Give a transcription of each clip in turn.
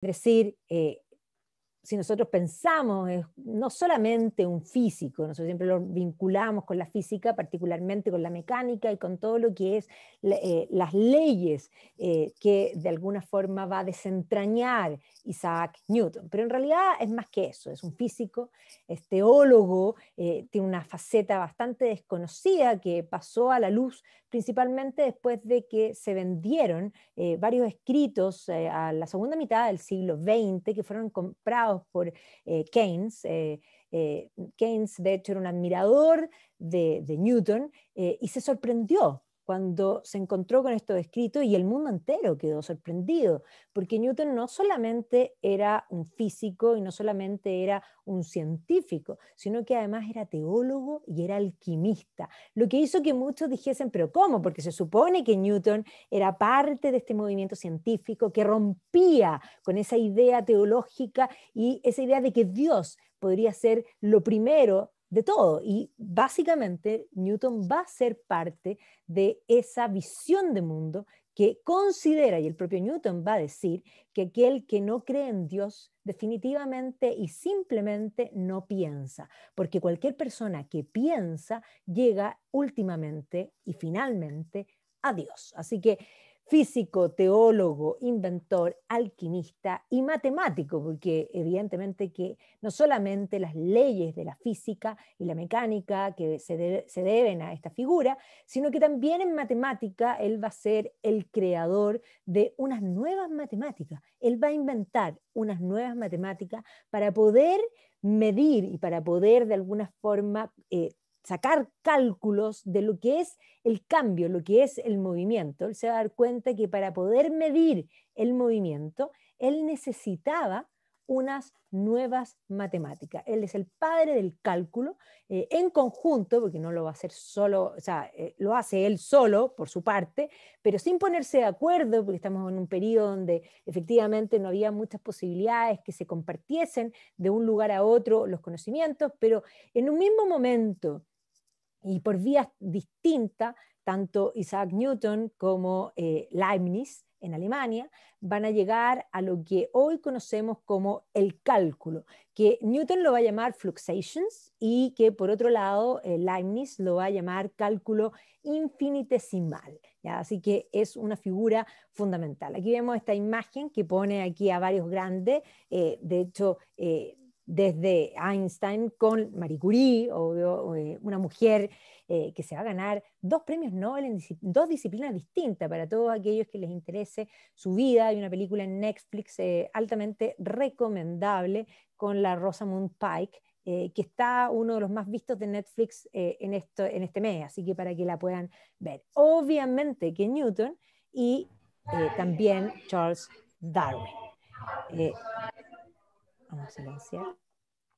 Es decir, si nosotros pensamos, no solamente un físico, nosotros siempre lo vinculamos con la física, particularmente con la mecánica y con todo lo que es las leyes que de alguna forma va a desentrañar Isaac Newton. Pero en realidad es más que eso, es un físico, es teólogo, tiene una faceta bastante desconocida que pasó a la luz principalmente después de que se vendieron varios escritos a la segunda mitad del siglo XX que fueron comprados por Keynes. Keynes, de hecho, era un admirador de Newton y se sorprendió cuando se encontró con estos escritos y el mundo entero quedó sorprendido, porque Newton no solamente era un físico y no solamente era un científico, sino que además era teólogo y era alquimista, lo que hizo que muchos dijesen, pero ¿cómo? Porque se supone que Newton era parte de este movimiento científico que rompía con esa idea teológica y esa idea de que Dios podría ser lo primero de todo. Y básicamente Newton va a ser parte de esa visión de mundo que considera, y el propio Newton va a decir, que aquel que no cree en Dios definitivamente y simplemente no piensa, porque cualquier persona que piensa llega últimamente y finalmente a Dios. Así que físico, teólogo, inventor, alquimista y matemático, porque evidentemente que no solamente las leyes de la física y la mecánica que se deben a esta figura, sino que también en matemática él va a ser el creador de unas nuevas matemáticas. Él va a inventar unas nuevas matemáticas para poder medir y para poder de alguna forma sacar cálculos de lo que es el cambio, lo que es el movimiento. Él se va a dar cuenta que para poder medir el movimiento, él necesitaba unas nuevas matemáticas. Él es el padre del cálculo en conjunto, porque no lo va a hacer solo, o sea, lo hace él solo por su parte, pero sin ponerse de acuerdo, porque estamos en un periodo donde efectivamente no había muchas posibilidades que se compartiesen de un lugar a otro los conocimientos, pero en un mismo momento y por vías distintas, tanto Isaac Newton como Leibniz en Alemania van a llegar a lo que hoy conocemos como el cálculo, que Newton lo va a llamar fluxations y que por otro lado Leibniz lo va a llamar cálculo infinitesimal. ¿Ya? Así que es una figura fundamental. Aquí vemos esta imagen que pone aquí a varios grandes, de hecho desde Einstein con Marie Curie, o una mujer que se va a ganar 2 premios Nobel en dos disciplinas distintas para todos aquellos que les interese su vida. Hay una película en Netflix altamente recomendable con la Rosamund Pike, que está uno de los más vistos de Netflix en este mes, así que para que la puedan ver. Obviamente que Newton y también Charles Darwin. Eh, Vamos a silenciar.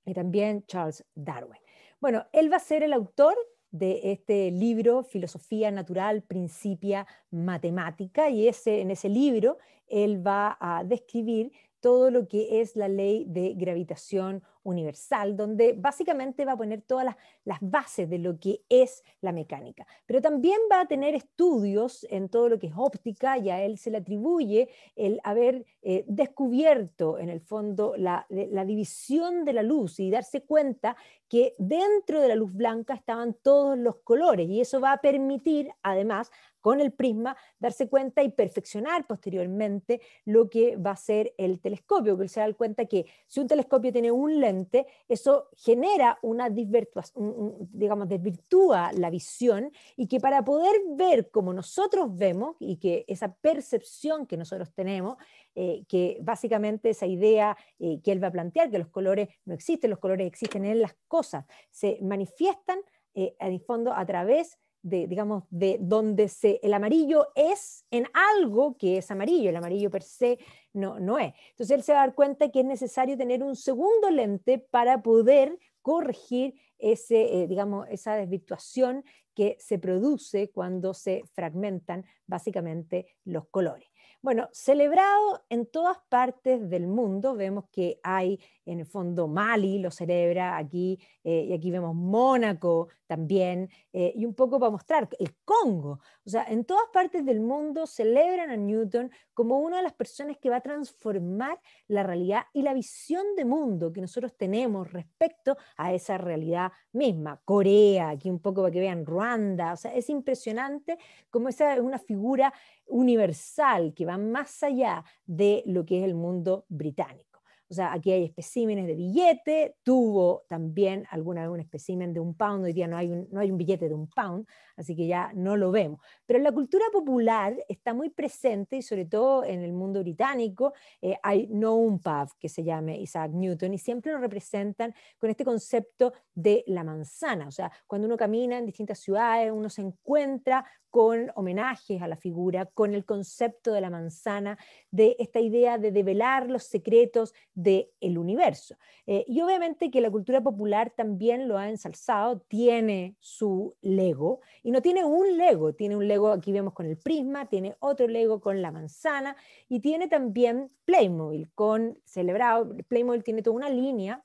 Y también Charles Darwin. Bueno, él va a ser el autor de este libro, Filosofía Natural, Principia Matemática, y en ese libro él va a describir todo lo que es la ley de gravitación universal, donde básicamente va a poner todas las bases de lo que es la mecánica. Pero también va a tener estudios en todo lo que es óptica, y a él se le atribuye el haber descubierto en el fondo la división de la luz y darse cuenta que dentro de la luz blanca estaban todos los colores, y eso va a permitir además con el prisma darse cuenta y perfeccionar posteriormente lo que va a ser el telescopio, que él se da cuenta que si un telescopio tiene un lente, eso genera una digamos, desvirtúa la visión, y que para poder ver como nosotros vemos y que esa percepción que nosotros tenemos, que básicamente esa idea que él va a plantear, que los colores no existen, los colores existen en las cosas, se manifiestan en el fondo a través de, digamos, de donde el amarillo es en algo que es amarillo, el amarillo per se no es. Entonces él se va a dar cuenta que es necesario tener un segundo lente para poder corregir digamos, esa desvirtuación que se produce cuando se fragmentan básicamente los colores. Bueno, celebrado en todas partes del mundo, vemos que hay en el fondo Mali lo celebra aquí, y aquí vemos Mónaco también, y un poco para mostrar el Congo. O sea, en todas partes del mundo celebran a Newton como una de las personas que va a transformar la realidad y la visión de mundo que nosotros tenemos respecto a esa realidad misma. Corea, aquí un poco para que vean Ruanda, o sea, es impresionante como esa es una figura universal que va más allá de lo que es el mundo británico. O sea, aquí hay especímenes de billete, tuvo también alguna vez un espécimen de un pound, hoy día no hay un billete de un pound, así que ya no lo vemos. Pero en la cultura popular está muy presente, y sobre todo en el mundo británico, hay no un pub que se llame Isaac Newton, y siempre lo representan con este concepto de la manzana. O sea, cuando uno camina en distintas ciudades, uno se encuentra con homenajes a la figura, con el concepto de la manzana, de esta idea de develar los secretos del universo. Y obviamente que la cultura popular también lo ha ensalzado, tiene su Lego, y no tiene un Lego, tiene un Lego, aquí vemos con el prisma, tiene otro Lego con la manzana, y tiene también Playmobil, con celebrado, Playmobil tiene toda una línea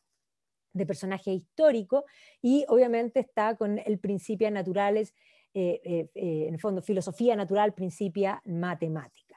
de personajes históricos, y obviamente está con el Principia Naturales, en el fondo filosofía natural, Principia matemática.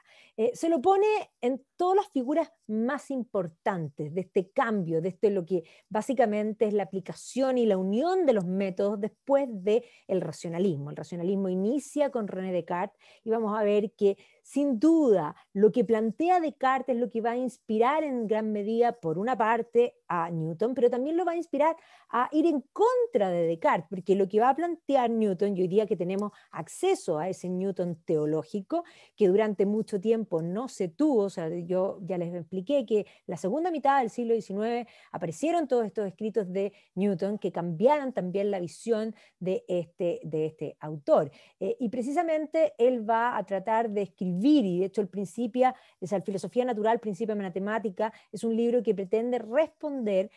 Se lo pone en todas las figuras más importantes de este cambio, de este lo que básicamente es la aplicación y la unión de los métodos después del racionalismo. El racionalismo inicia con René Descartes, y vamos a ver que sin duda lo que plantea Descartes es lo que va a inspirar en gran medida, por una parte, a Newton, pero también lo va a inspirar a ir en contra de Descartes, porque lo que va a plantear Newton, yo diría que tenemos acceso a ese Newton teológico, que durante mucho tiempo no se tuvo. O sea, yo ya les expliqué que la segunda mitad del siglo XIX aparecieron todos estos escritos de Newton que cambiaron también la visión de este autor. Y precisamente él va a tratar de escribir, y de hecho el Principia, esa Filosofía Natural, Principia Matemática, es un libro que pretende responder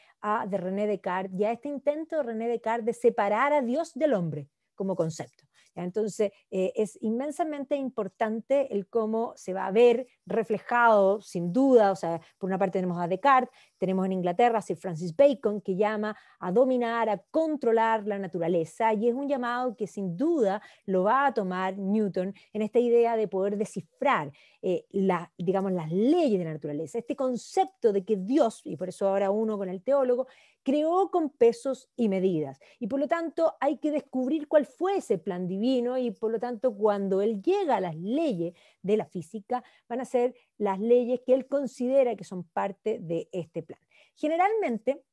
de René Descartes y a este intento de René Descartes de separar a Dios del hombre como concepto. Entonces, es inmensamente importante el cómo se va a ver reflejado, sin duda. O sea, por una parte tenemos a Descartes, tenemos en Inglaterra a Sir Francis Bacon, que llama a dominar, a controlar la naturaleza, y es un llamado que sin duda lo va a tomar Newton en esta idea de poder descifrar digamos, las leyes de la naturaleza, este concepto de que Dios, y por eso ahora uno con el teólogo, creó con pesos y medidas, y por lo tanto hay que descubrir cuál fue ese plan divino, y por lo tanto cuando él llega a las leyes de la física, van a ser las leyes que él considera que son parte de este plan. Generalmente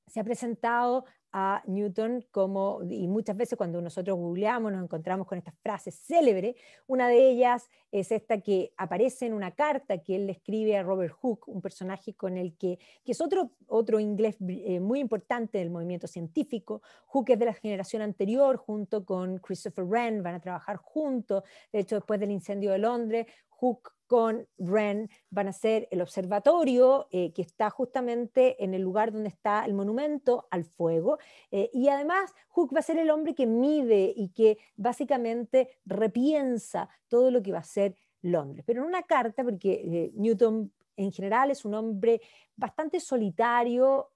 se ha presentado a Newton como, y muchas veces cuando nosotros googleamos nos encontramos con estas frases célebres. Una de ellas es esta que aparece en una carta que él le escribe a Robert Hooke, un personaje con el que es otro inglés muy importante del movimiento científico. Hooke es de la generación anterior, junto con Christopher Wren, van a trabajar juntos. De hecho, después del incendio de Londres, Hooke con Wren van a hacer el observatorio que está justamente en el lugar donde está el monumento al fuego, y además Hooke va a ser el hombre que mide y que básicamente repiensa todo lo que va a ser Londres. Pero en una carta, porque Newton en general es un hombre bastante solitario,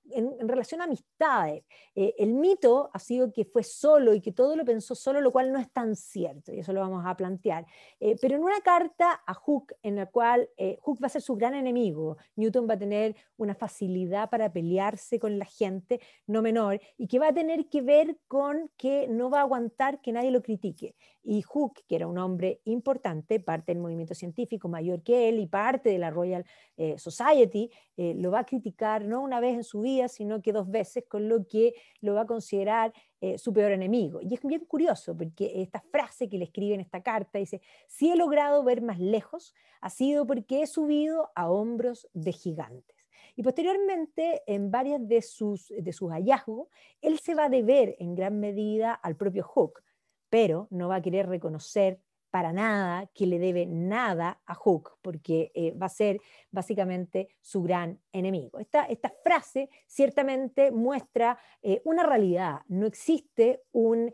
en relación a amistades. El mito ha sido que fue solo y que todo lo pensó solo, lo cual no es tan cierto, y eso lo vamos a plantear. Pero en una carta a Hooke, en la cual Hooke va a ser su gran enemigo, Newton va a tener una facilidad para pelearse con la gente no menor, y que va a tener que ver con que no va a aguantar que nadie lo critique. Y Hooke, que era un hombre importante, parte del movimiento científico, mayor que él y parte de la Royal Society, lo va a criticar no una vez en su vida, sino que 2 veces, con lo que lo va a considerar su peor enemigo. Y es bien curioso, porque esta frase que le escribe en esta carta dice: si he logrado ver más lejos, ha sido porque he subido a hombros de gigantes. Y posteriormente, en varias de sus hallazgos, él se va a deber en gran medida al propio Hooke, pero no va a querer reconocer para nada que le debe nada a Hooke, porque va a ser básicamente su gran enemigo. Esta frase ciertamente muestra una realidad. No existe un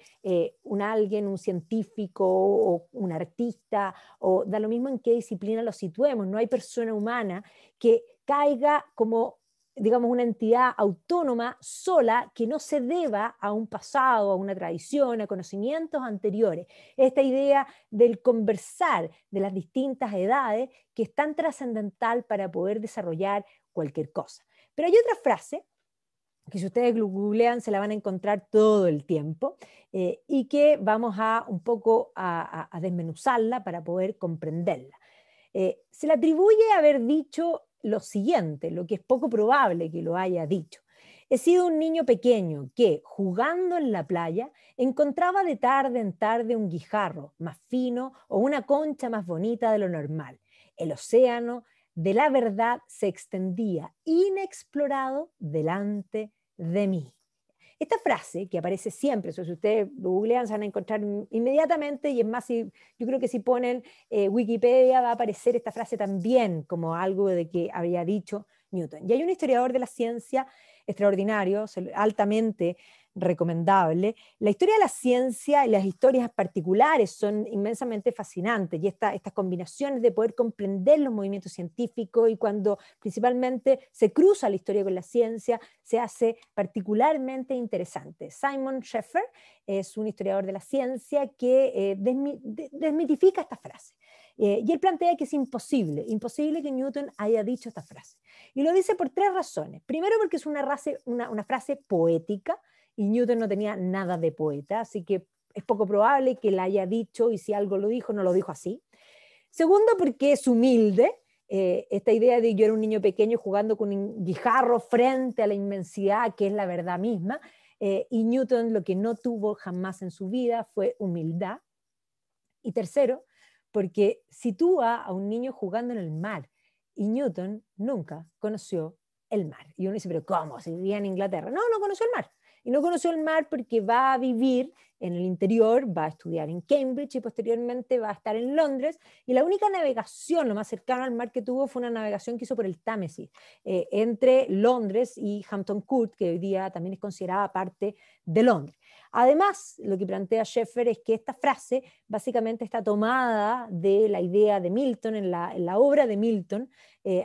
alguien, un científico o un artista, o da lo mismo en qué disciplina lo situemos. No hay persona humana que caiga como, digamos, una entidad autónoma sola que no se deba a un pasado, a una tradición, a conocimientos anteriores. Esta idea del conversar de las distintas edades que es tan trascendental para poder desarrollar cualquier cosa. Pero hay otra frase que si ustedes googlean se la van a encontrar todo el tiempo y que vamos a un poco a desmenuzarla para poder comprenderla. Se le atribuye haber dicho lo siguiente, lo que es poco probable que lo haya dicho. He sido un niño pequeño que, jugando en la playa, encontraba de tarde en tarde un guijarro más fino o una concha más bonita de lo normal. El océano de la verdad se extendía inexplorado delante de mí. Esta frase, que aparece siempre, si ustedes googlean se van a encontrar inmediatamente, y es más, yo creo que si ponen Wikipedia va a aparecer esta frase también como algo de que había dicho Newton. Y hay un historiador de la ciencia extraordinario, altamente recomendable. La historia de la ciencia y las historias particulares son inmensamente fascinantes, y estas combinaciones de poder comprender los movimientos científicos, y cuando principalmente se cruza la historia con la ciencia, se hace particularmente interesante. Simon Scheffer es un historiador de la ciencia que desmitifica esta frase. Y él plantea que es imposible que Newton haya dicho esta frase. Y lo dice por tres razones. Primero, porque es una frase poética, y Newton no tenía nada de poeta, así que es poco probable que la haya dicho, y si algo lo dijo, no lo dijo así. Segundo, porque es humilde. Esta idea de yo era un niño pequeño jugando con un guijarro frente a la inmensidad que es la verdad misma, y Newton lo que no tuvo jamás en su vida fue humildad. Y tercero, porque sitúa a un niño jugando en el mar, y Newton nunca conoció el mar. Y uno dice, pero ¿cómo? Si vivía en Inglaterra. No, no conoció el mar. Y no conoció el mar porque va a vivir en el interior, va a estudiar en Cambridge y posteriormente va a estar en Londres, y la única navegación, lo más cercano al mar que tuvo, fue una navegación que hizo por el Támesis, entre Londres y Hampton Court, que hoy día también es considerada parte de Londres. Además, lo que plantea Scheffer es que esta frase básicamente está tomada de la idea de Milton, en la obra de Milton,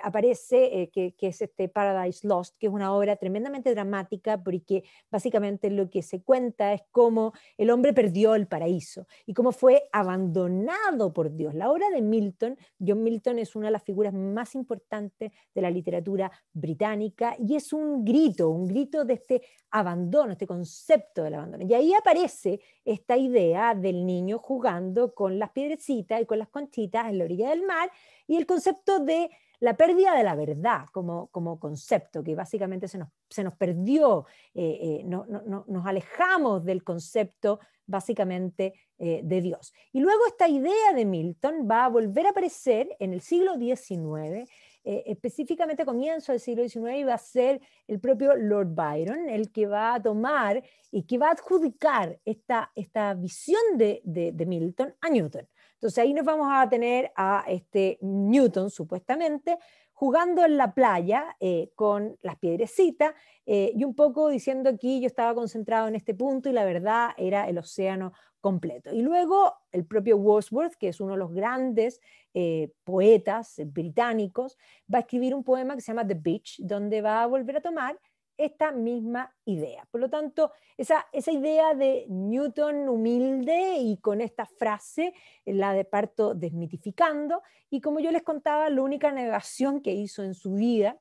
aparece que es este Paradise Lost, que es una obra tremendamente dramática, porque básicamente lo que se cuenta es cómo el hombre perdió el paraíso y cómo fue abandonado por Dios. La obra de Milton, John Milton, es una de las figuras más importantes de la literatura británica, y es un grito de este abandono, este concepto del abandono. Y ahí aparece esta idea del niño jugando con las piedrecitas y con las conchitas en la orilla del mar, y el concepto de la pérdida de la verdad como concepto, que básicamente se nos perdió, nos alejamos del concepto básicamente de Dios. Y luego esta idea de Milton va a volver a aparecer en el siglo XIX, específicamente a comienzos del siglo XIX, y va a ser el propio Lord Byron el que va a tomar y que va a adjudicar esta visión de Milton a Newton. Entonces ahí nos vamos a tener a este Newton, supuestamente, jugando en la playa con las piedrecitas, y un poco diciendo aquí yo estaba concentrado en este punto y la verdad era el océano completo. Y luego el propio Wordsworth, que es uno de los grandes poetas británicos, va a escribir un poema que se llama The Beach, donde va a volver a tomar esta misma idea. Por lo tanto, esa idea de Newton humilde y con esta frase la de parto desmitificando, y como yo les contaba, la única navegación que hizo en su vida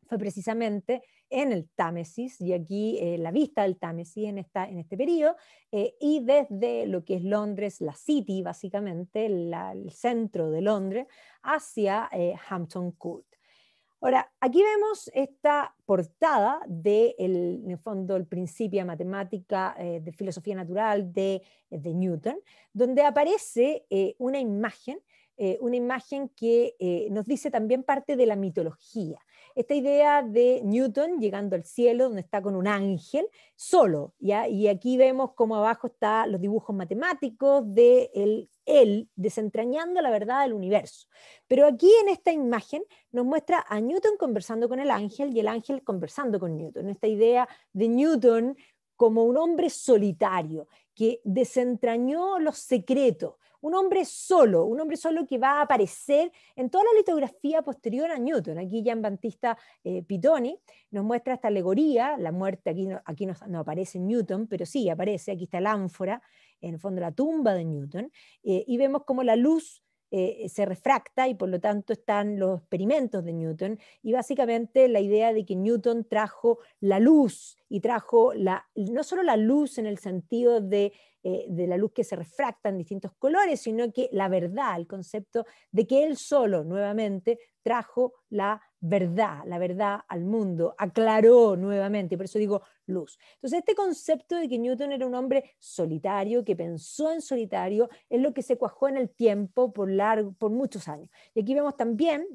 fue precisamente en el Támesis, y aquí la vista del Támesis en este periodo, y desde lo que es Londres, la City, básicamente, el centro de Londres, hacia Hampton Court. Ahora, aquí vemos esta portada en el fondo, el Principia Matemática de Filosofía Natural de Newton, donde aparece una imagen una imagen que nos dice también parte de la mitología. Esta idea de Newton llegando al cielo, donde está con un ángel, solo, ¿ya? Y aquí vemos como abajo están los dibujos matemáticos de él desentrañando la verdad del universo. Pero aquí en esta imagen nos muestra a Newton conversando con el ángel y el ángel conversando con Newton. Esta idea de Newton como un hombre solitario que desentrañó los secretos, un hombre solo que va a aparecer en toda la litografía posterior a Newton. Aquí Giambattista Pitoni nos muestra esta alegoría, la muerte, aquí no aparece Newton, pero sí aparece, aquí está el ánfora, en el fondo la tumba de Newton, y vemos como la luz se refracta y por lo tanto están los experimentos de Newton y básicamente la idea de que Newton trajo la luz y trajo no solo la luz en el sentido de la luz que se refracta en distintos colores, sino que la verdad, el concepto de que él solo nuevamente trajo la verdad al mundo, aclaró nuevamente, por eso digo luz. Entonces este concepto de que Newton era un hombre solitario, que pensó en solitario, es lo que se cuajó en el tiempo por muchos años. Y aquí vemos también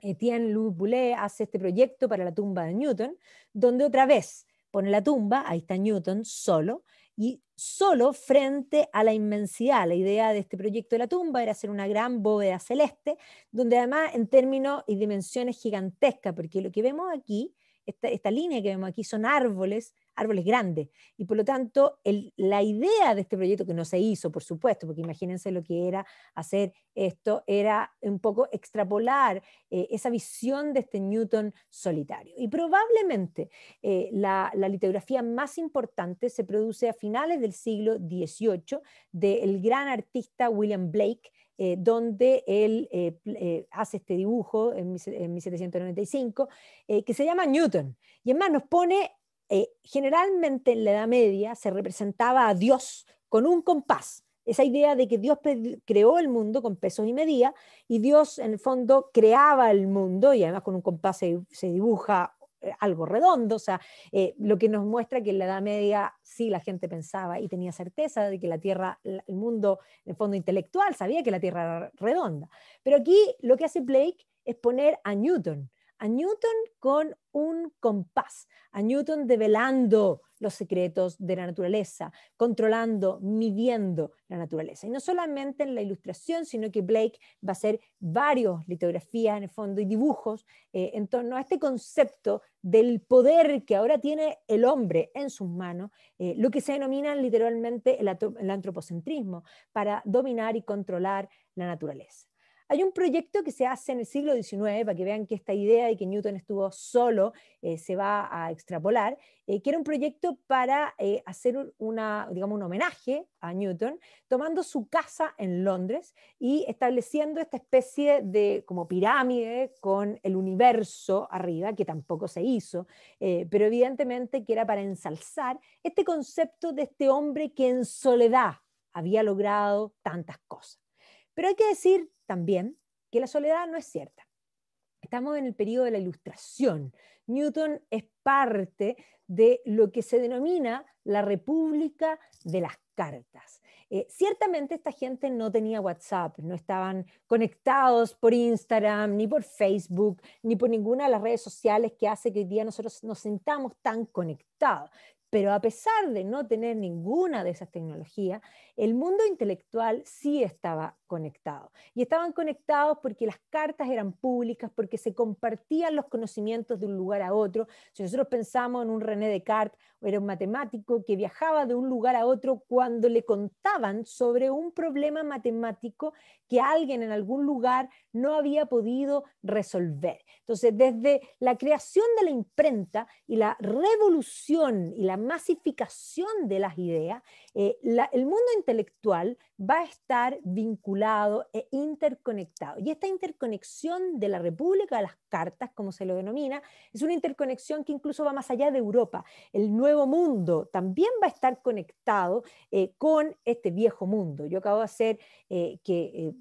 Étienne-Louis Boullée hace este proyecto para la tumba de Newton, donde otra vez pone la tumba, ahí está Newton solo, y solo frente a la inmensidad. La idea de este proyecto de la tumba era hacer una gran bóveda celeste, donde además en términos y dimensiones gigantescas, porque lo que vemos aquí, esta línea que vemos aquí son árboles grandes, y por lo tanto la idea de este proyecto, que no se hizo, por supuesto, porque imagínense lo que era hacer esto, era un poco extrapolar esa visión de este Newton solitario. Y probablemente la litografía más importante se produce a finales del siglo XVIII del gran artista William Blake, donde él hace este dibujo en 1795, que se llama Newton. Y además nos pone, generalmente en la Edad Media se representaba a Dios con un compás. Esa idea de que Dios creó el mundo con pesos y medidas, y Dios en el fondo creaba el mundo, y además con un compás se dibuja algo redondo, o sea, lo que nos muestra que en la Edad Media sí la gente pensaba y tenía certeza de que la Tierra, el mundo, en el fondo intelectual, sabía que la Tierra era redonda. Pero aquí lo que hace Blake es poner a Newton con un compás, a Newton develando los secretos de la naturaleza, controlando, midiendo la naturaleza. Y no solamente en la ilustración, sino que Blake va a hacer varias litografías en el fondo y dibujos en torno a este concepto del poder que ahora tiene el hombre en sus manos, lo que se denomina literalmente el antropocentrismo, para dominar y controlar la naturaleza. Hay un proyecto que se hace en el siglo XIX, para que vean que esta idea de que Newton estuvo solo se va a extrapolar, que era un proyecto para hacer digamos, un homenaje a Newton, tomando su casa en Londres y estableciendo esta especie de como pirámide con el universo arriba, que tampoco se hizo, pero evidentemente que era para ensalzar este concepto de este hombre que en soledad había logrado tantas cosas. Pero hay que decir también que la soledad no es cierta. Estamos en el periodo de la Ilustración. Newton es parte de lo que se denomina la República de las Cartas. Ciertamente esta gente no tenía WhatsApp, no estaban conectados por Instagram, ni por Facebook, ni por ninguna de las redes sociales que hace que hoy día nosotros nos sintamos tan conectados. Pero a pesar de no tener ninguna de esas tecnologías, el mundo intelectual sí estaba conectado. Y estaban conectados porque las cartas eran públicas, porque se compartían los conocimientos de un lugar a otro. Si nosotros pensamos en un René Descartes, era un matemático que viajaba de un lugar a otro cuando le contaban sobre un problema matemático que alguien en algún lugar no había podido resolver. Entonces, desde la creación de la imprenta y la revolución y la masificación de las ideas, el mundo intelectual va a estar vinculado e interconectado. Y esta interconexión de la República de las Cartas, como se lo denomina, es una interconexión que incluso va más allá de Europa. El nuevo mundo también va a estar conectado con este viejo mundo. Yo acabo de hacer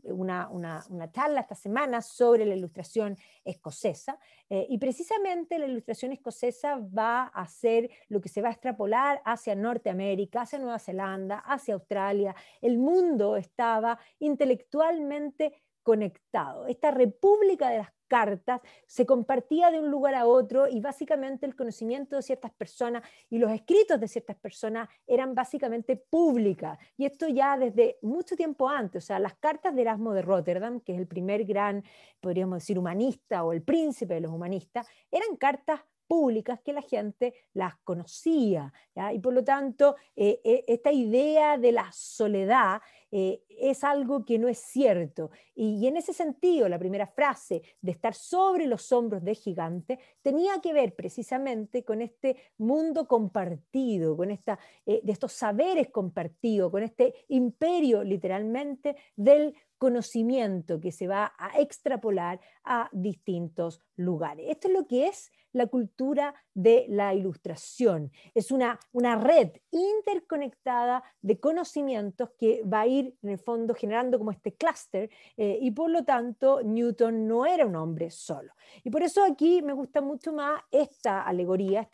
una charla esta semana sobre la ilustración escocesa, y precisamente la ilustración escocesa va a ser lo que se va a extrapolar hacia Norteamérica, hacia Nueva Zelanda, hacia Australia. El mundo estaba intelectualmente interconectado. Esta república de las cartas se compartía de un lugar a otro y básicamente el conocimiento de ciertas personas y los escritos de ciertas personas eran básicamente públicas. Y esto ya desde mucho tiempo antes, o sea, las cartas de Erasmo de Róterdam, que es el primer gran, podríamos decir, humanista o el príncipe de los humanistas, eran cartas públicas que la gente las conocía, ¿ya? Y por lo tanto, esta idea de la soledad es algo que no es cierto. Y en ese sentido, la primera frase de estar sobre los hombros de gigante tenía que ver precisamente con este mundo compartido, con de estos saberes compartidos, con este imperio literalmente del conocimiento que se va a extrapolar a distintos lugares. Esto es lo que es la cultura de la ilustración. Es una red interconectada de conocimientos que va a ir en el fondo generando como este clúster y por lo tanto Newton no era un hombre solo. Y por eso aquí me gusta mucho más esta alegoría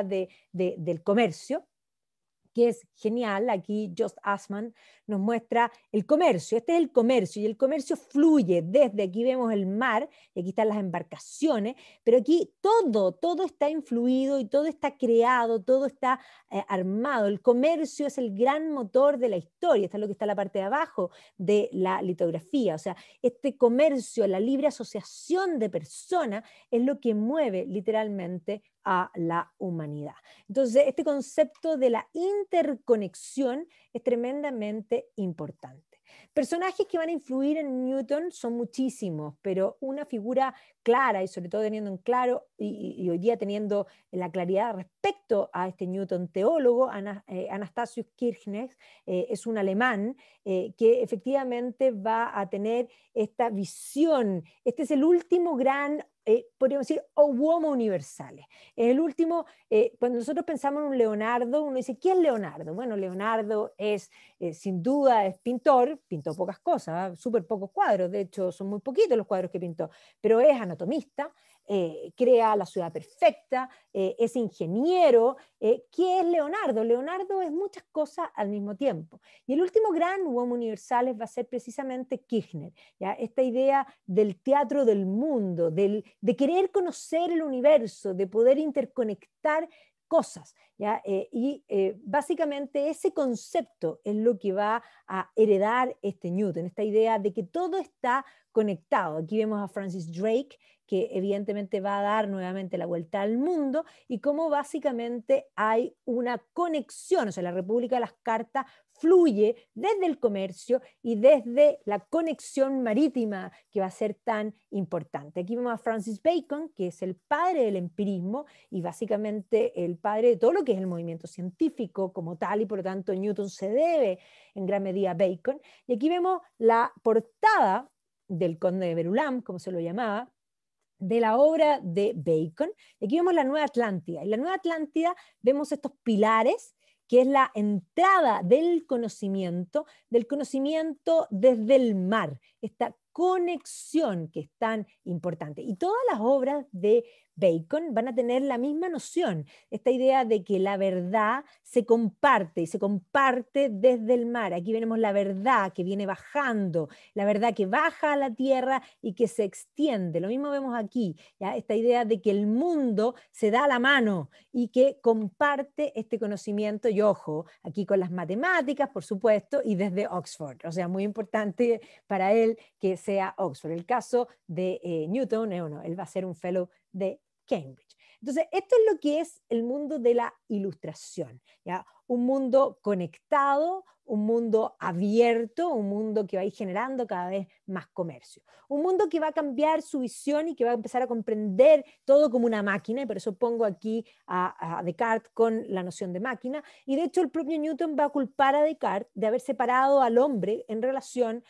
del comercio, que es genial. Aquí Just Assman nos muestra el comercio. Este es el comercio y el comercio fluye desde aquí vemos el mar, y aquí están las embarcaciones, pero aquí todo está influido y todo está creado, todo está armado. El comercio es el gran motor de la historia. Esto es lo que está en la parte de abajo de la litografía. O sea, este comercio, la libre asociación de personas es lo que mueve literalmente a la humanidad. Entonces, este concepto de la interconexión es tremendamente importante. Personajes que van a influir en Newton son muchísimos, pero una figura clara y sobre todo teniendo en claro y hoy día teniendo la claridad respecto a este Newton teólogo, Anastasius Kirchner, es un alemán que efectivamente va a tener esta visión. Este es el último gran podríamos decir, uomo universales. Es el último, cuando nosotros pensamos en un Leonardo, uno dice, ¿quién es Leonardo? Bueno, Leonardo es, sin duda, es pintor, pintó pocas cosas, súper pocos cuadros, de hecho son muy poquitos los cuadros que pintó, pero es anatomista, crea la ciudad perfecta, es ingeniero. ¿Qué es Leonardo? Leonardo es muchas cosas al mismo tiempo. Y el último gran uomo universales va a ser precisamente Kirchner, ¿ya? Esta idea del teatro del mundo, de querer conocer el universo, de poder interconectar cosas, ¿ya? Básicamente ese concepto es lo que va a heredar este Newton, esta idea de que todo está conectado. Aquí vemos a Francis Drake, que evidentemente va a dar nuevamente la vuelta al mundo, y cómo básicamente hay una conexión, o sea, la República de las Cartas fluye desde el comercio y desde la conexión marítima que va a ser tan importante. Aquí vemos a Francis Bacon, que es el padre del empirismo y básicamente el padre de todo lo que es el movimiento científico como tal, y por lo tanto Newton se debe en gran medida a Bacon. Y aquí vemos la portada del conde de Verulam, como se lo llamaba, de la obra de Bacon. Aquí vemos la Nueva Atlántida. En la Nueva Atlántida vemos estos pilares, que es la entrada del conocimiento desde el mar, esta conexión que es tan importante. Y todas las obras de Bacon van a tener la misma noción, esta idea de que la verdad se comparte y se comparte desde el mar. Aquí vemos la verdad que viene bajando, la verdad que baja a la tierra y que se extiende. Lo mismo vemos aquí, ¿ya? Esta idea de que el mundo se da la mano y que comparte este conocimiento, y ojo, aquí con las matemáticas, por supuesto, y desde Oxford. O sea, muy importante para él que sea Oxford. El caso de Newton, no, él va a ser un fellow de Cambridge. Entonces, esto es lo que es el mundo de la ilustración, ¿ya? Un mundo conectado, un mundo abierto, un mundo que va a ir generando cada vez más comercio. Un mundo que va a cambiar su visión y que va a empezar a comprender todo como una máquina, y por eso pongo aquí a Descartes con la noción de máquina, y de hecho el propio Newton va a culpar a Descartes de haber separado al hombre en relación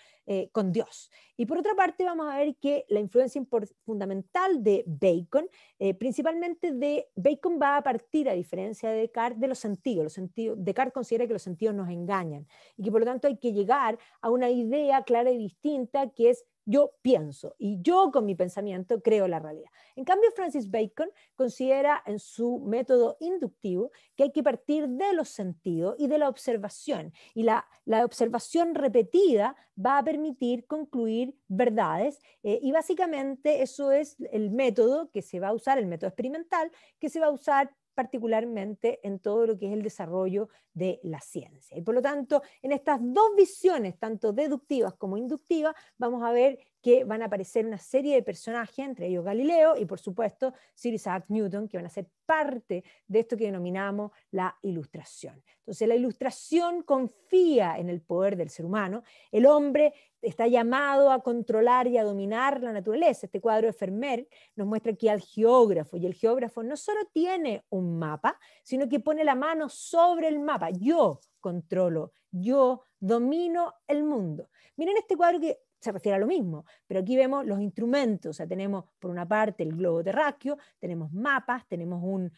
con Dios. Y por otra parte vamos a ver que la influencia fundamental de Bacon, principalmente de Bacon, va a partir, a diferencia de Descartes, de los sentidos. Descartes considera que los sentidos nos engañan y que por lo tanto hay que llegar a una idea clara y distinta que es yo pienso y yo con mi pensamiento creo la realidad. En cambio, Francis Bacon considera en su método inductivo que hay que partir de los sentidos y de la observación. Y la observación repetida va a permitir concluir verdades y básicamente eso es el método que se va a usar, el método experimental, que se va a usar particularmente en todo lo que es el desarrollo de la ciencia. Y por lo tanto, en estas dos visiones, tanto deductivas como inductivas, vamos a ver que van a aparecer una serie de personajes, entre ellos Galileo y por supuesto Sir Isaac Newton, que van a ser parte de esto que denominamos la Ilustración. Entonces la Ilustración confía en el poder del ser humano, el hombre está llamado a controlar y a dominar la naturaleza. Este cuadro de Vermeer nos muestra aquí al geógrafo, y el geógrafo no solo tiene un mapa, sino que pone la mano sobre el mapa. Yo controlo, yo domino el mundo. Miren este cuadro que se refiere a lo mismo, pero aquí vemos los instrumentos, o sea, tenemos por una parte el globo terráqueo, tenemos mapas, tenemos un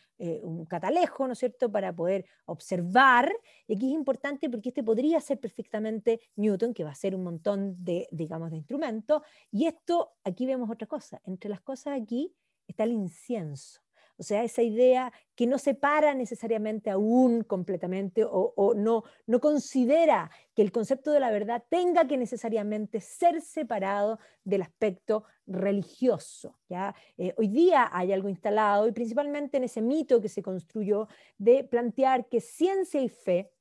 catalejo, ¿no es cierto?, para poder observar, y aquí es importante porque este podría ser perfectamente Newton, que va a ser un montón de, digamos, de instrumentos, y esto, aquí vemos otra cosa, entre las cosas aquí está el incienso. O sea, esa idea que no separa necesariamente aún completamente o no considera que el concepto de la verdad tenga que necesariamente ser separado del aspecto religioso. ¿Ya? Hoy día hay algo instalado, y principalmente en ese mito que se construyó, de plantear que ciencia y fe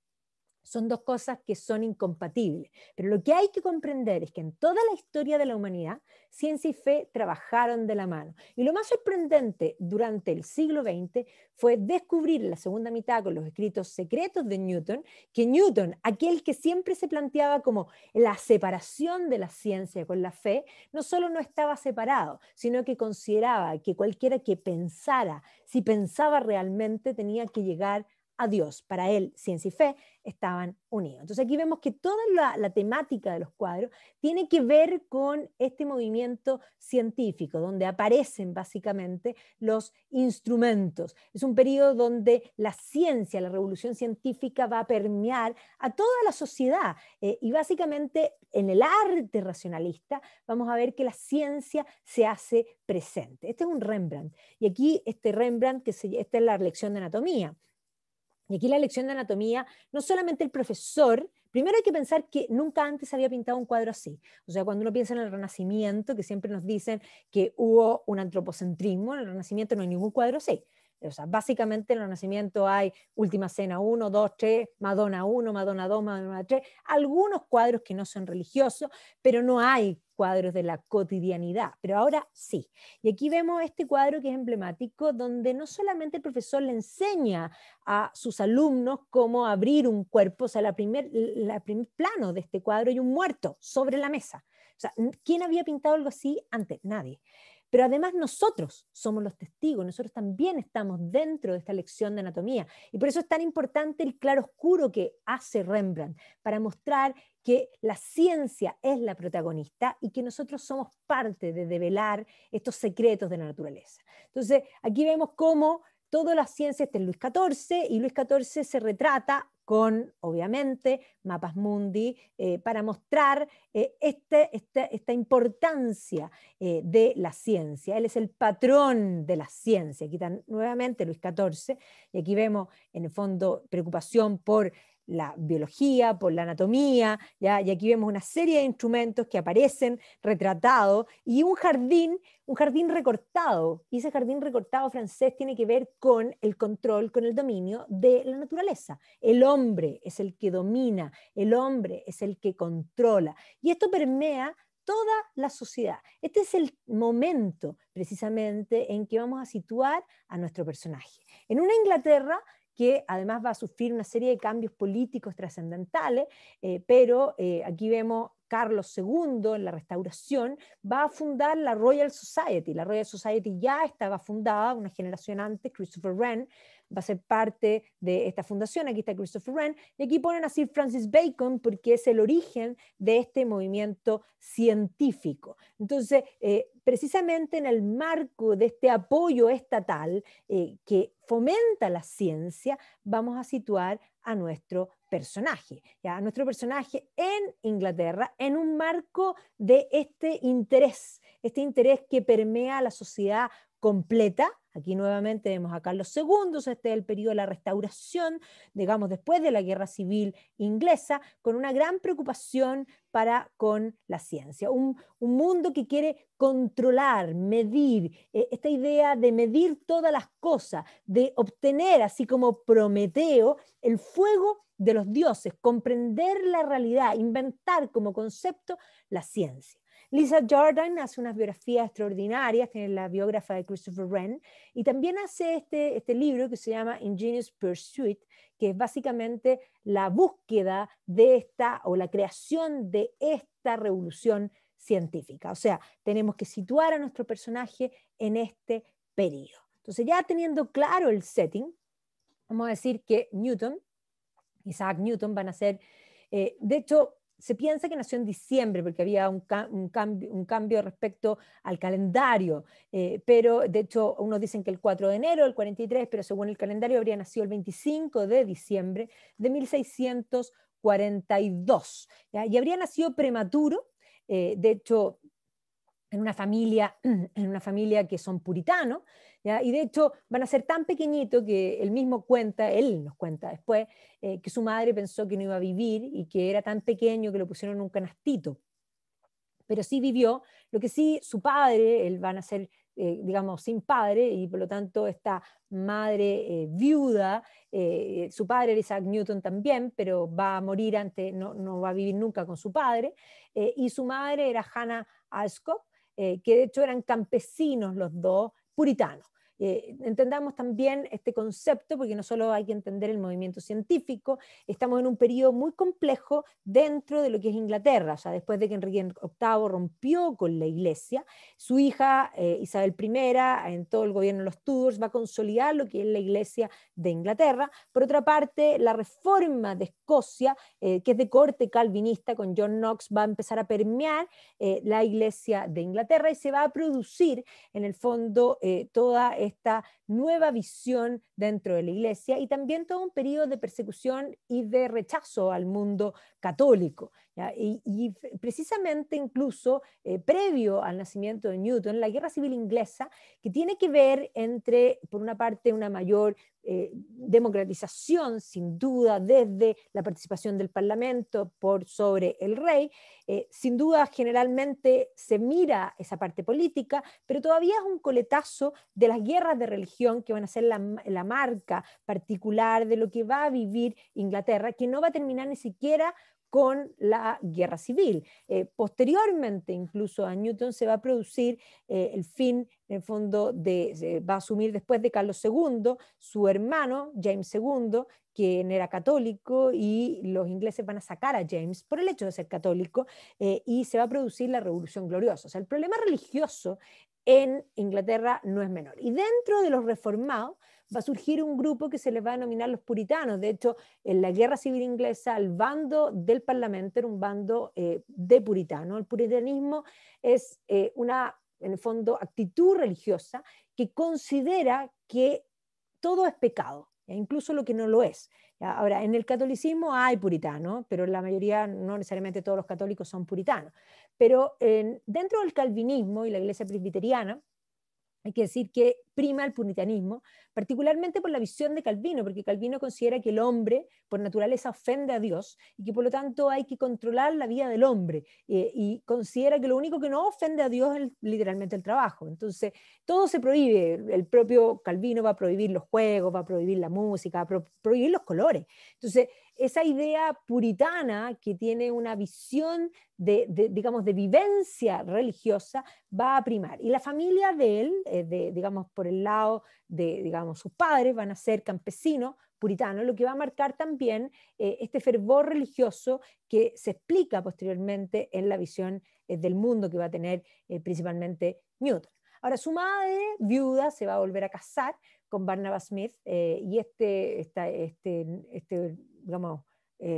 son dos cosas que son incompatibles. Pero lo que hay que comprender es que en toda la historia de la humanidad, ciencia y fe trabajaron de la mano. Y lo más sorprendente durante el siglo XX fue descubrir en la segunda mitad con los escritos secretos de Newton, que Newton, aquel que siempre se planteaba como la separación de la ciencia con la fe, no solo no estaba separado, sino que consideraba que cualquiera que pensara, si pensaba realmente, tenía que llegar a Dios. Para él, ciencia y fe estaban unidos. Entonces aquí vemos que toda la temática de los cuadros tiene que ver con este movimiento científico, donde aparecen básicamente los instrumentos. Es un periodo donde la ciencia, la revolución científica va a permear a toda la sociedad y básicamente en el arte racionalista vamos a ver que la ciencia se hace presente. Este es un Rembrandt y aquí este Rembrandt, esta es la lección de anatomía. Y aquí la lección de anatomía, no solamente el profesor, primero hay que pensar que nunca antes había pintado un cuadro así. O sea, cuando uno piensa en el Renacimiento, que siempre nos dicen que hubo un antropocentrismo, en el Renacimiento no hay ningún cuadro así. O sea, básicamente en el Renacimiento hay Última Cena 1, 2, 3, Madonna 1, Madonna 2, Madonna 3, algunos cuadros que no son religiosos, pero no hay cuadros de la cotidianidad, pero ahora sí. Y aquí vemos este cuadro que es emblemático, donde no solamente el profesor le enseña a sus alumnos cómo abrir un cuerpo, o sea, la primer plano de este cuadro hay un muerto sobre la mesa. O sea, ¿quién había pintado algo así antes? Nadie. Pero además nosotros somos los testigos, nosotros también estamos dentro de esta lección de anatomía. Y por eso es tan importante el claroscuro que hace Rembrandt, para mostrar que la ciencia es la protagonista y que nosotros somos parte de develar estos secretos de la naturaleza. Entonces, aquí vemos cómo toda la ciencia está en Luis XIV, y Luis XIV se retrata con, obviamente, mapas mundi, para mostrar esta importancia de la ciencia. Él es el patrón de la ciencia. Aquí está nuevamente Luis XIV, y aquí vemos, en el fondo, preocupación por la biología, por la anatomía, ¿ya? Y aquí vemos una serie de instrumentos que aparecen retratados, y un jardín recortado, y ese jardín recortado francés tiene que ver con el control, con el dominio de la naturaleza. El hombre es el que domina, el hombre es el que controla, y esto permea toda la sociedad. Este es el momento precisamente en que vamos a situar a nuestro personaje. En una Inglaterra que además va a sufrir una serie de cambios políticos trascendentales, pero aquí vemos Carlos II en la Restauración va a fundar la Royal Society. La Royal Society ya estaba fundada una generación antes, Christopher Wren va a ser parte de esta fundación. Aquí está Christopher Wren, y aquí ponen a Sir Francis Bacon porque es el origen de este movimiento científico. Entonces, precisamente en el marco de este apoyo estatal que fomenta la ciencia, vamos a situar a nuestro personaje, ¿ya? A nuestro personaje en Inglaterra, en un marco de este interés que permea la sociedad completa. Aquí nuevamente vemos a Carlos II, este es el periodo de la Restauración, digamos, después de la Guerra Civil Inglesa, con una gran preocupación con la ciencia. Un mundo que quiere controlar, medir, esta idea de medir todas las cosas, de obtener, así como Prometeo, el fuego de los dioses, comprender la realidad, inventar como concepto la ciencia. Lisa Jordan hace unas biografías extraordinarias, tiene la biógrafa de Christopher Wren, y también hace este libro que se llama Ingenious Pursuit, que es básicamente la búsqueda de esta, o la creación de esta revolución científica. O sea, tenemos que situar a nuestro personaje en este periodo. Entonces, ya teniendo claro el setting, vamos a decir que Isaac Newton, van a ser, de hecho, se piensa que nació en diciembre porque había un cambio respecto al calendario, pero de hecho unos dicen que el 4 de enero del 43, pero según el calendario habría nacido el 25 de diciembre de 1642, ¿ya? Y habría nacido prematuro, de hecho en una familia que son puritanos, ¿ya? Y de hecho van a ser tan pequeñitos que él nos cuenta después, que su madre pensó que no iba a vivir y que era tan pequeño que lo pusieron en un canastito. Pero sí vivió, lo que sí, su padre, él va a nacer, digamos, sin padre, y por lo tanto esta madre viuda, su padre era Isaac Newton también, pero va a morir antes, no va a vivir nunca con su padre, y su madre era Hannah Alscott, que de hecho eran campesinos los dos, puritanos. Entendamos también este concepto, porque no solo hay que entender el movimiento científico, estamos en un periodo muy complejo dentro de lo que es Inglaterra. O sea, después de que Enrique VIII rompió con la Iglesia, su hija Isabel I, en todo el gobierno de los Tudors, va a consolidar lo que es la Iglesia de Inglaterra. Por otra parte, la reforma de Escocia, que es de corte calvinista, con John Knox, va a empezar a permear la Iglesia de Inglaterra, y se va a producir en el fondo toda esta nueva visión dentro de la Iglesia, y también todo un periodo de persecución y de rechazo al mundo católico, ¿ya? Y precisamente incluso previo al nacimiento de Newton, la Guerra Civil Inglesa, que tiene que ver entre, por una parte, una mayor democratización, sin duda, desde la participación del Parlamento por sobre el rey. Sin duda, generalmente se mira esa parte política, pero todavía es un coletazo de las guerras de religión que van a ser la marca particular de lo que va a vivir Inglaterra, que no va a terminar ni siquiera con la guerra civil. Posteriormente, incluso a Newton se va a producir el fin, en el fondo, va a asumir después de Carlos II, su hermano, James II, quien era católico, y los ingleses van a sacar a James por el hecho de ser católico, y se va a producir la Revolución Gloriosa. O sea, el problema religioso en Inglaterra no es menor. Y dentro de los reformados va a surgir un grupo que se les va a denominar los puritanos. De hecho, en la Guerra Civil Inglesa, el bando del Parlamento era un bando de puritanos. El puritanismo es en el fondo, actitud religiosa que considera que todo es pecado, incluso lo que no lo es. ¿Ya? Ahora, en el catolicismo hay puritanos, pero la mayoría, no necesariamente todos los católicos son puritanos. Pero dentro del calvinismo y la iglesia presbiteriana, hay que decir que prima el puritanismo, particularmente por la visión de Calvino, porque Calvino considera que el hombre por naturaleza ofende a Dios y que por lo tanto hay que controlar la vida del hombre, y considera que lo único que no ofende a Dios es literalmente el trabajo. Entonces, todo se prohíbe. El propio Calvino va a prohibir los juegos, va a prohibir la música, va a prohibir los colores. Entonces, esa idea puritana que tiene una visión digamos, de vivencia religiosa va a primar. Y la familia de él, digamos, por el lado de, digamos, sus padres van a ser campesinos, puritanos, lo que va a marcar también este fervor religioso que se explica posteriormente en la visión del mundo que va a tener principalmente Newton. Ahora, su madre, viuda, se va a volver a casar con Barnabas Smith, y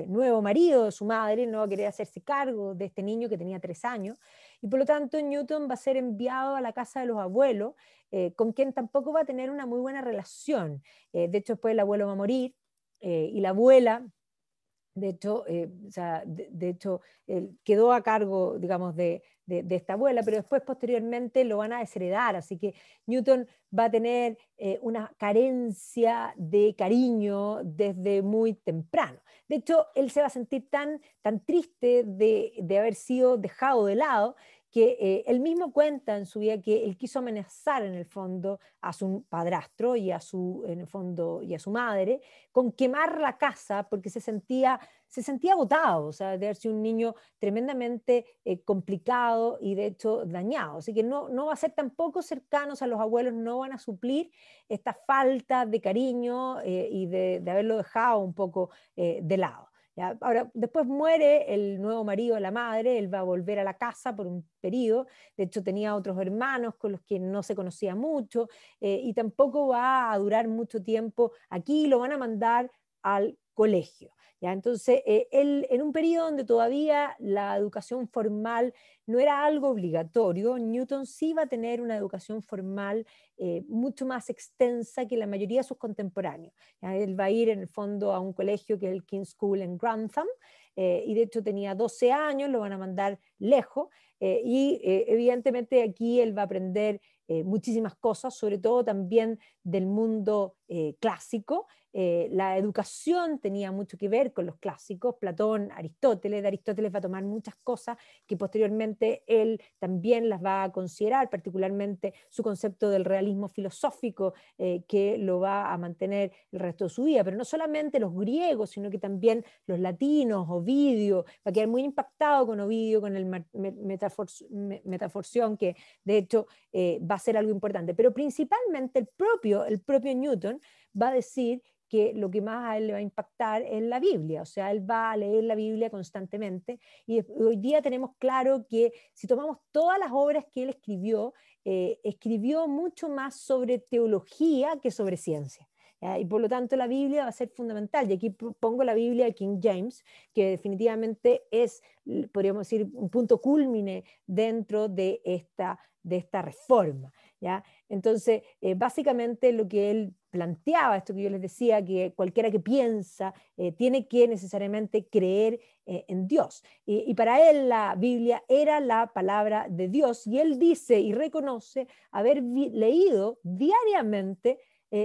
nuevo marido de su madre no va a querer hacerse cargo de este niño que tenía 3 años, y por lo tanto Newton va a ser enviado a la casa de los abuelos, con quien tampoco va a tener una muy buena relación. De hecho, después el abuelo va a morir, y la abuela, de hecho, o sea, de hecho quedó a cargo, digamos, de esta abuela, pero después posteriormente lo van a desheredar, así que Newton va a tener una carencia de cariño desde muy temprano. De hecho, él se va a sentir tan triste de haber sido dejado de lado, que él mismo cuenta en su vida que él quiso amenazar en el fondo a su padrastro y en el fondo, y a su madre, con quemar la casa porque se sentía agotado, o sea, de haber sido un niño tremendamente complicado y de hecho dañado. Así que no va a ser tampoco cercanos a los abuelos, no van a suplir esta falta de cariño y de haberlo dejado un poco de lado. ¿Ya? Ahora, después muere el nuevo marido de la madre, él va a volver a la casa por un periodo, de hecho tenía otros hermanos con los que no se conocía mucho, y tampoco va a durar mucho tiempo aquí, lo van a mandar al colegio. ¿Ya? Entonces, él, en un periodo donde todavía la educación formal no era algo obligatorio, Newton sí va a tener una educación formal mucho más extensa que la mayoría de sus contemporáneos. ¿Ya? Él va a ir en el fondo a un colegio que es el King's School en Grantham, y de hecho tenía 12 años, lo van a mandar lejos, y evidentemente aquí él va a aprender muchísimas cosas, sobre todo también del mundo clásico. La educación tenía mucho que ver con los clásicos, Platón, Aristóteles. De Aristóteles va a tomar muchas cosas que posteriormente él también las va a considerar, particularmente su concepto del realismo filosófico, que lo va a mantener el resto de su vida. Pero no solamente los griegos, sino que también los latinos, Ovidio, va a quedar muy impactado con Ovidio, con el Metaforción, que de hecho va a ser algo importante. Pero principalmente el propio Newton va a decir que lo que más a él le va a impactar es la Biblia, o sea, él va a leer la Biblia constantemente, y hoy día tenemos claro que si tomamos todas las obras que él escribió, escribió mucho más sobre teología que sobre ciencia. ¿Ya? Y por lo tanto la Biblia va a ser fundamental, y aquí pongo la Biblia de King James, que definitivamente es, podríamos decir, un punto cúlmine dentro de esta reforma. ¿Ya? Entonces, básicamente lo que él planteaba, esto que yo les decía, que cualquiera que piensa tiene que necesariamente creer en Dios. Y para él la Biblia era la palabra de Dios, y él dice y reconoce haber leído diariamente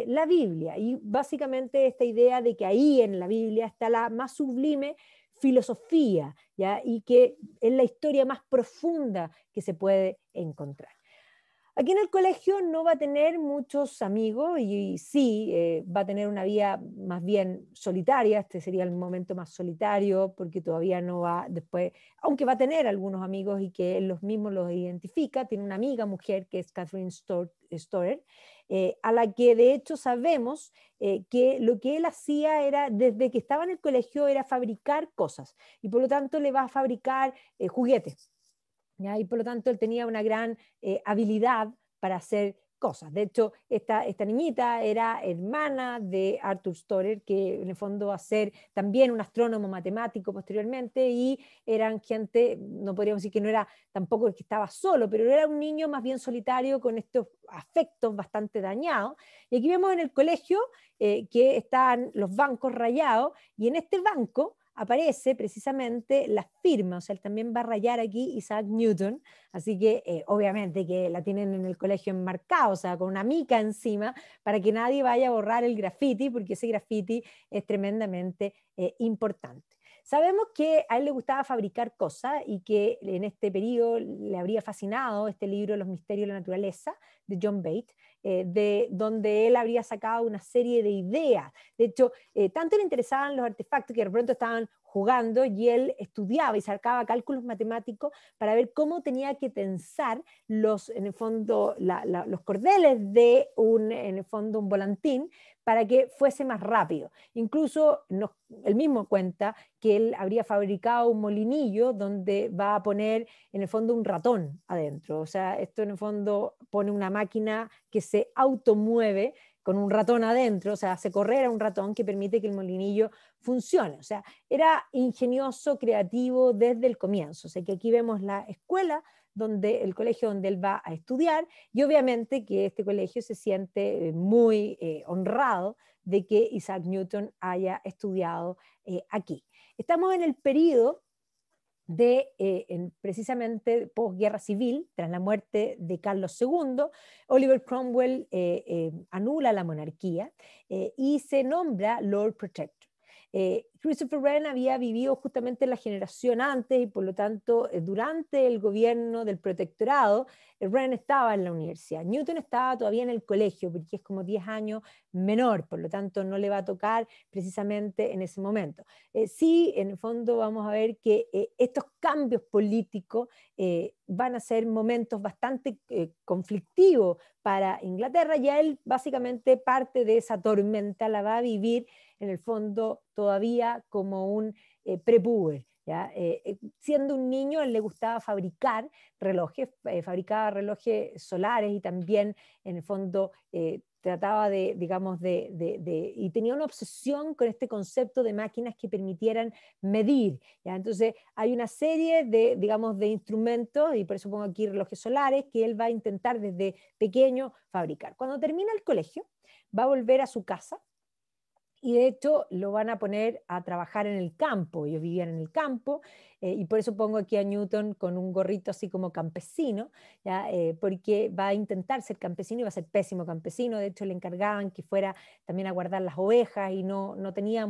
la Biblia. Y básicamente esta idea de que ahí en la Biblia está la más sublime filosofía, ¿ya? Y que es la historia más profunda que se puede encontrar. Aquí en el colegio no va a tener muchos amigos, y sí, va a tener una vida más bien solitaria. Este sería el momento más solitario porque todavía no va después, aunque va a tener algunos amigos y que él los mismos los identifica. Tiene una amiga mujer que es Catherine Storer, a la que de hecho sabemos que lo que él hacía era, desde que estaba en el colegio, era fabricar cosas, y por lo tanto le va a fabricar juguetes. ¿Ya? Y por lo tanto él tenía una gran habilidad para hacer cosas. De hecho, esta niñita era hermana de Arthur Storer, que en el fondo va a ser también un astrónomo matemático posteriormente, y eran gente, no podríamos decir que no era tampoco que estaba solo, pero era un niño más bien solitario con estos afectos bastante dañados. Y aquí vemos en el colegio que están los bancos rayados, y en este banco aparece precisamente la firma, o sea, él también va a rayar aquí Isaac Newton, así que obviamente que la tienen en el colegio enmarcado, o sea, con una mica encima, para que nadie vaya a borrar el graffiti, porque ese graffiti es tremendamente importante. Sabemos que a él le gustaba fabricar cosas, y que en este periodo le habría fascinado este libro Los misterios de la naturaleza, de John Bates, de donde él habría sacado una serie de ideas. De hecho, tanto le interesaban los artefactos que de pronto estaban jugando, y él estudiaba y sacaba cálculos matemáticos para ver cómo tenía que tensar en el fondo, los cordeles de en el fondo, un volantín, para que fuese más rápido. Incluso él mismo cuenta que él habría fabricado un molinillo donde va a poner en el fondo un ratón adentro. O sea, esto en el fondo pone una máquina que se automueve con un ratón adentro, o sea, hace correr a un ratón, que permite que el molinillo funcione. O sea, era ingenioso, creativo desde el comienzo. O sea, que aquí vemos la escuela el colegio donde él va a estudiar, y obviamente que este colegio se siente muy honrado de que Isaac Newton haya estudiado aquí. Estamos en el periodo de precisamente posguerra civil, tras la muerte de Carlos II. Oliver Cromwell anula la monarquía y se nombra Lord Protector. Christopher Wren había vivido justamente la generación antes y por lo tanto durante el gobierno del protectorado, Wren estaba en la universidad. Newton estaba todavía en el colegio porque es como 10 años menor, por lo tanto no le va a tocar precisamente en ese momento. Sí, en el fondo vamos a ver que estos cambios políticos van a ser momentos bastante conflictivos para Inglaterra, y él básicamente parte de esa tormenta la va a vivir en el fondo todavía como un prepúber. Siendo un niño, él le gustaba fabricar relojes, fabricaba relojes solares y también en el fondo trataba digamos, y tenía una obsesión con este concepto de máquinas que permitieran medir. ¿Ya? Entonces hay una serie digamos, de instrumentos, y por eso pongo aquí relojes solares, que él va a intentar desde pequeño fabricar. Cuando termina el colegio, va a volver a su casa, y de hecho lo van a poner a trabajar en el campo. Ellos vivían en el campo, y por eso pongo aquí a Newton con un gorrito así como campesino, ¿ya? Porque va a intentar ser campesino y va a ser pésimo campesino. De hecho le encargaban que fuera también a guardar las ovejas y no tenía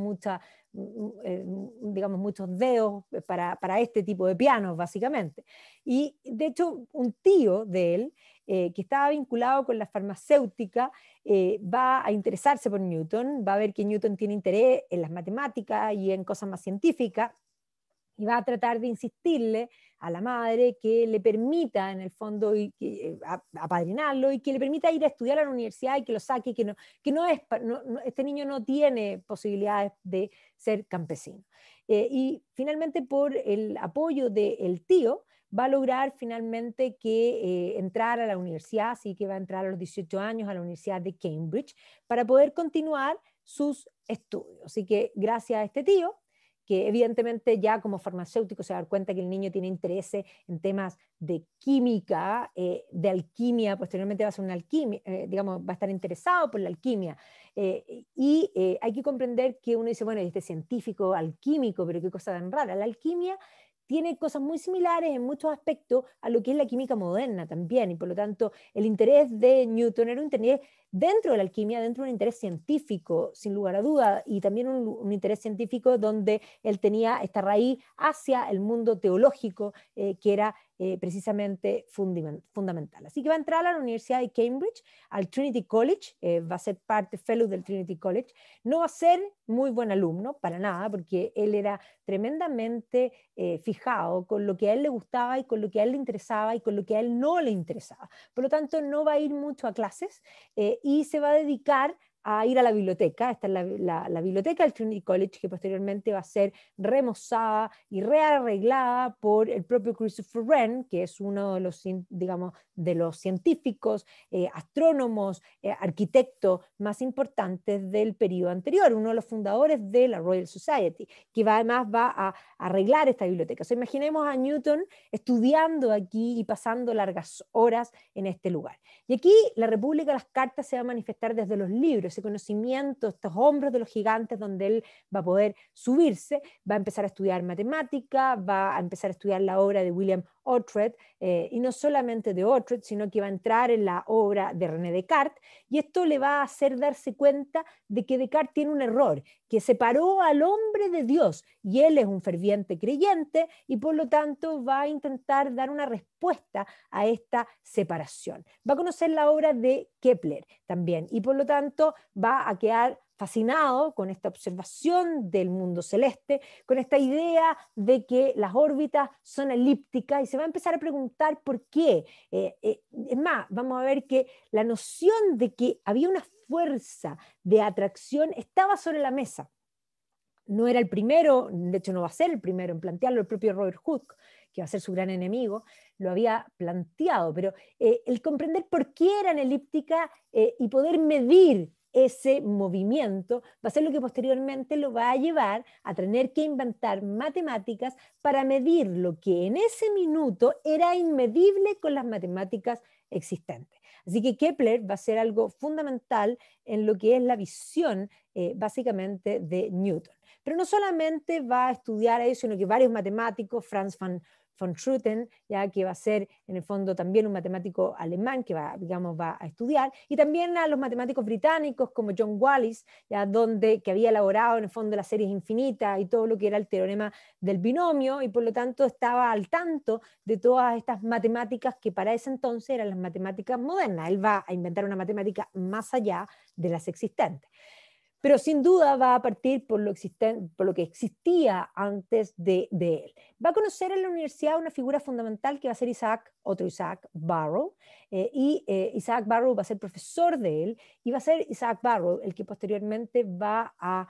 digamos, muchos dedos para este tipo de pianos, básicamente. Y de hecho un tío de él, que estaba vinculado con la farmacéutica, va a interesarse por Newton, va a ver que Newton tiene interés en las matemáticas y en cosas más científicas, y va a tratar de insistirle a la madre que le permita, en el fondo, apadrinarlo, y que le permita ir a estudiar a la universidad y que lo saque, este niño no tiene posibilidades de ser campesino. Y finalmente, por el apoyo del tío, va a lograr finalmente que entrar a la universidad, así que va a entrar a los 18 años a la Universidad de Cambridge para poder continuar sus estudios. Así que gracias a este tío, que evidentemente ya como farmacéutico se va a dar cuenta que el niño tiene interés en temas de química, de alquimia, posteriormente va a ser una alquimia, digamos, va a estar interesado por la alquimia. Hay que comprender que uno dice, bueno, este científico alquímico, pero qué cosa tan rara. La alquimia tiene cosas muy similares en muchos aspectos a lo que es la química moderna también, y por lo tanto el interés de Newton era un interés dentro de la alquimia, dentro de un interés científico, sin lugar a duda, y también un interés científico donde él tenía esta raíz hacia el mundo teológico, que era precisamente fundamental. Así que va a entrar a la Universidad de Cambridge, al Trinity College, va a ser parte fellow del Trinity College. No va a ser muy buen alumno, para nada, porque él era tremendamente fijado con lo que a él le gustaba y con lo que a él le interesaba y con lo que a él no le interesaba. Por lo tanto, no va a ir mucho a clases y se va a dedicar a ir a la biblioteca. Esta es la biblioteca del Trinity College, que posteriormente va a ser remozada y rearreglada por el propio Christopher Wren, que es uno de los, digamos, de los científicos, astrónomos, arquitectos más importantes del periodo anterior, uno de los fundadores de la Royal Society, que además va a arreglar esta biblioteca. O sea, imaginemos a Newton estudiando aquí y pasando largas horas en este lugar. Y aquí la República de las Cartas se va a manifestar desde los libros, ese conocimiento, estos hombros de los gigantes donde él va a poder subirse, va a empezar a estudiar matemática, va a empezar a estudiar la obra de William Oughtred, y no solamente de Oughtred, sino que va a entrar en la obra de René Descartes, y esto le va a hacer darse cuenta de que Descartes tiene un error, que separó al hombre de Dios, y él es un ferviente creyente, y por lo tanto va a intentar dar una respuesta a esta separación. Va a conocer la obra de Kepler también, y por lo tanto va a quedar fascinado con esta observación del mundo celeste, con esta idea de que las órbitas son elípticas, y se va a empezar a preguntar por qué. Es más, vamos a ver que la noción de que había una fuerza de atracción estaba sobre la mesa. No era el primero, de hecho no va a ser el primero en plantearlo, el propio Robert Hooke, que va a ser su gran enemigo, lo había planteado, pero el comprender por qué eran elípticas y poder medir ese movimiento va a ser lo que posteriormente lo va a llevar a tener que inventar matemáticas para medir lo que en ese minuto era inmedible con las matemáticas existentes. Así que Kepler va a ser algo fundamental en lo que es la visión básicamente de Newton. Pero no solamente va a estudiar eso, sino que varios matemáticos, Franz von Schütten, ya que va a ser en el fondo también un matemático alemán que va, digamos, va a estudiar, y también a los matemáticos británicos como John Wallis, ya que había elaborado en el fondo las series infinitas y todo lo que era el teorema del binomio, y por lo tanto estaba al tanto de todas estas matemáticas que para ese entonces eran las matemáticas modernas. Él va a inventar una matemática más allá de las existentes. Pero sin duda va a partir por lo que existía antes de él. Va a conocer en la universidad una figura fundamental que va a ser otro Isaac Barrow, Isaac Barrow va a ser profesor de él, y va a ser Isaac Barrow el que posteriormente va a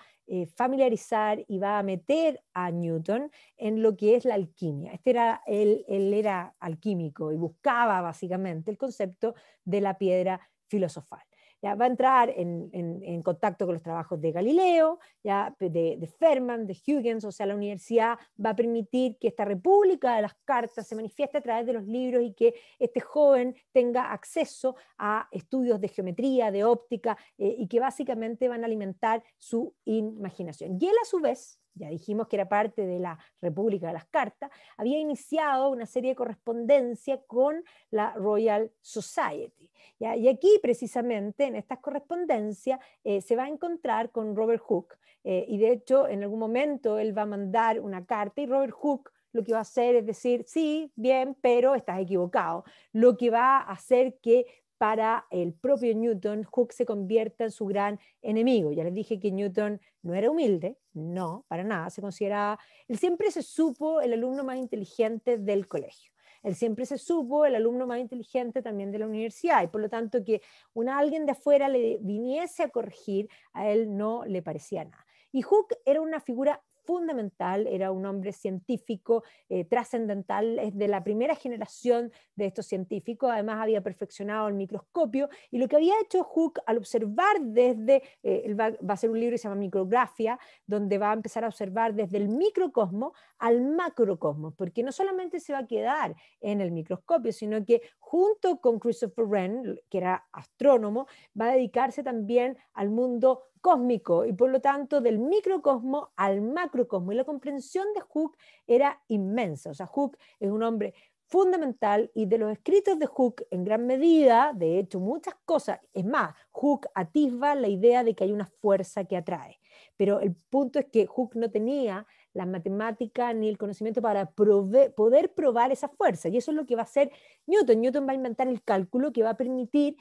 familiarizar y va a meter a Newton en lo que es la alquimia. Él era alquímico y buscaba básicamente el concepto de la piedra filosofal. Ya va a entrar en contacto con los trabajos de Galileo, ya de Fermat, de Huygens, o sea, la universidad va a permitir que esta república de las cartas se manifieste a través de los libros y que este joven tenga acceso a estudios de geometría, de óptica, y que básicamente van a alimentar su imaginación. Y él a su vez, ya dijimos que era parte de la República de las Cartas, había iniciado una serie de correspondencia con la Royal Society. ¿Ya? Y aquí precisamente en estas correspondencias se va a encontrar con Robert Hooke, y de hecho en algún momento él va a mandar una carta y Robert Hooke lo que va a hacer es decir, sí, bien, pero estás equivocado. Lo que va a hacer que para el propio Newton, Hooke se convierta en su gran enemigo. Ya les dije que Newton no era humilde, no, para nada, se consideraba, él siempre se supo el alumno más inteligente del colegio. Él siempre se supo el alumno más inteligente también de la universidad, y por lo tanto que alguien de afuera le viniese a corregir, a él no le parecía nada. Y Hooke era una figura fundamental, era un hombre científico trascendental, es de la primera generación de estos científicos, además había perfeccionado el microscopio, y lo que había hecho Hooke al observar él va a hacer un libro que se llama Micrografía, donde va a empezar a observar desde el microcosmos al macrocosmos, porque no solamente se va a quedar en el microscopio, sino que junto con Christopher Wren, que era astrónomo, va a dedicarse también al mundo cósmico y por lo tanto del microcosmo al macrocosmo, y la comprensión de Hooke era inmensa. O sea, Hooke es un hombre fundamental, y de los escritos de Hooke en gran medida, de hecho muchas cosas, es más, Hooke atisba la idea de que hay una fuerza que atrae, pero el punto es que Hooke no tenía la matemática ni el conocimiento para poder probar esa fuerza, y eso es lo que va a hacer Newton. Newton va a inventar el cálculo que va a permitir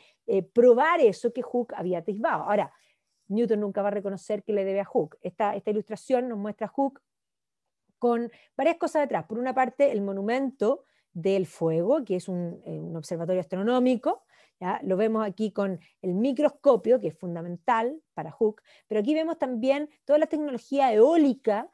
probar eso que Hooke había atisbado. Ahora, Newton nunca va a reconocer que le debe a Hooke. Esta ilustración nos muestra a Hooke con varias cosas detrás. Por una parte, el monumento del fuego, que es un observatorio astronómico, ¿ya? Lo vemos aquí con el microscopio, que es fundamental para Hooke, pero aquí vemos también toda la tecnología eólica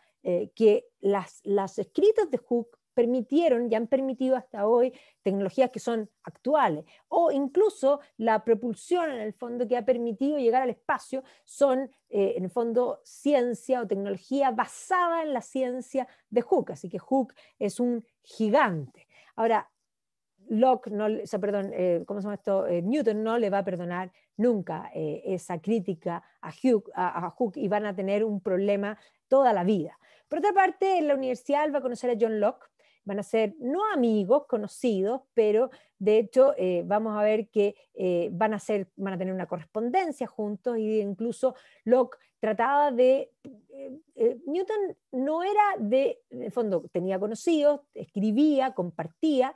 que las escritos de Hooke permitieron y han permitido hasta hoy, tecnologías que son actuales, o incluso la propulsión en el fondo que ha permitido llegar al espacio, son en el fondo ciencia o tecnología basada en la ciencia de Hooke, así que Hooke es un gigante. Ahora, ¿cómo se llama esto? Newton no le va a perdonar nunca esa crítica a Hooke, y van a tener un problema toda la vida. Por otra parte, en la universidad él va a conocer a John Locke, van a ser no amigos, conocidos, pero de hecho vamos a ver que van a tener una correspondencia juntos, e incluso Locke trataba Newton no era en el fondo, tenía conocidos, escribía, compartía,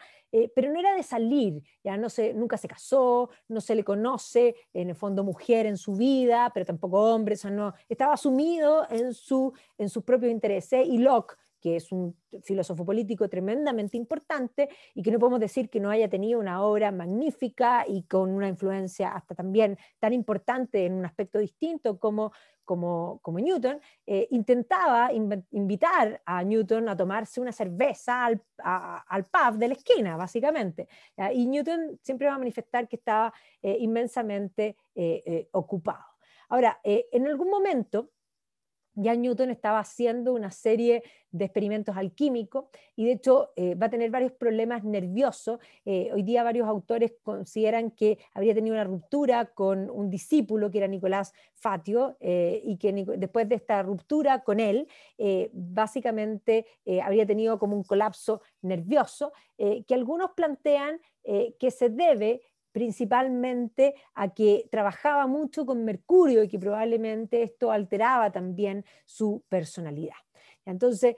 pero no era de salir, ya nunca se casó, no se le conoce, en el fondo, mujer en su vida, pero tampoco hombre, o sea, no, estaba sumido en sus propios intereses, y Locke, que es un filósofo político tremendamente importante y que no podemos decir que no haya tenido una obra magnífica y con una influencia hasta también tan importante en un aspecto distinto como Newton, intentaba invitar a Newton a tomarse una cerveza al pub de la esquina, básicamente. Y Newton siempre va a manifestar que estaba inmensamente ocupado. Ahora, en algún momento, ya Newton estaba haciendo una serie de experimentos alquímicos y de hecho va a tener varios problemas nerviosos. Hoy día varios autores consideran que habría tenido una ruptura con un discípulo que era Nicolás Fatio y que después de esta ruptura con él, básicamente habría tenido como un colapso nervioso que algunos plantean que se debe principalmente a que trabajaba mucho con Mercurio y que probablemente esto alteraba también su personalidad. Entonces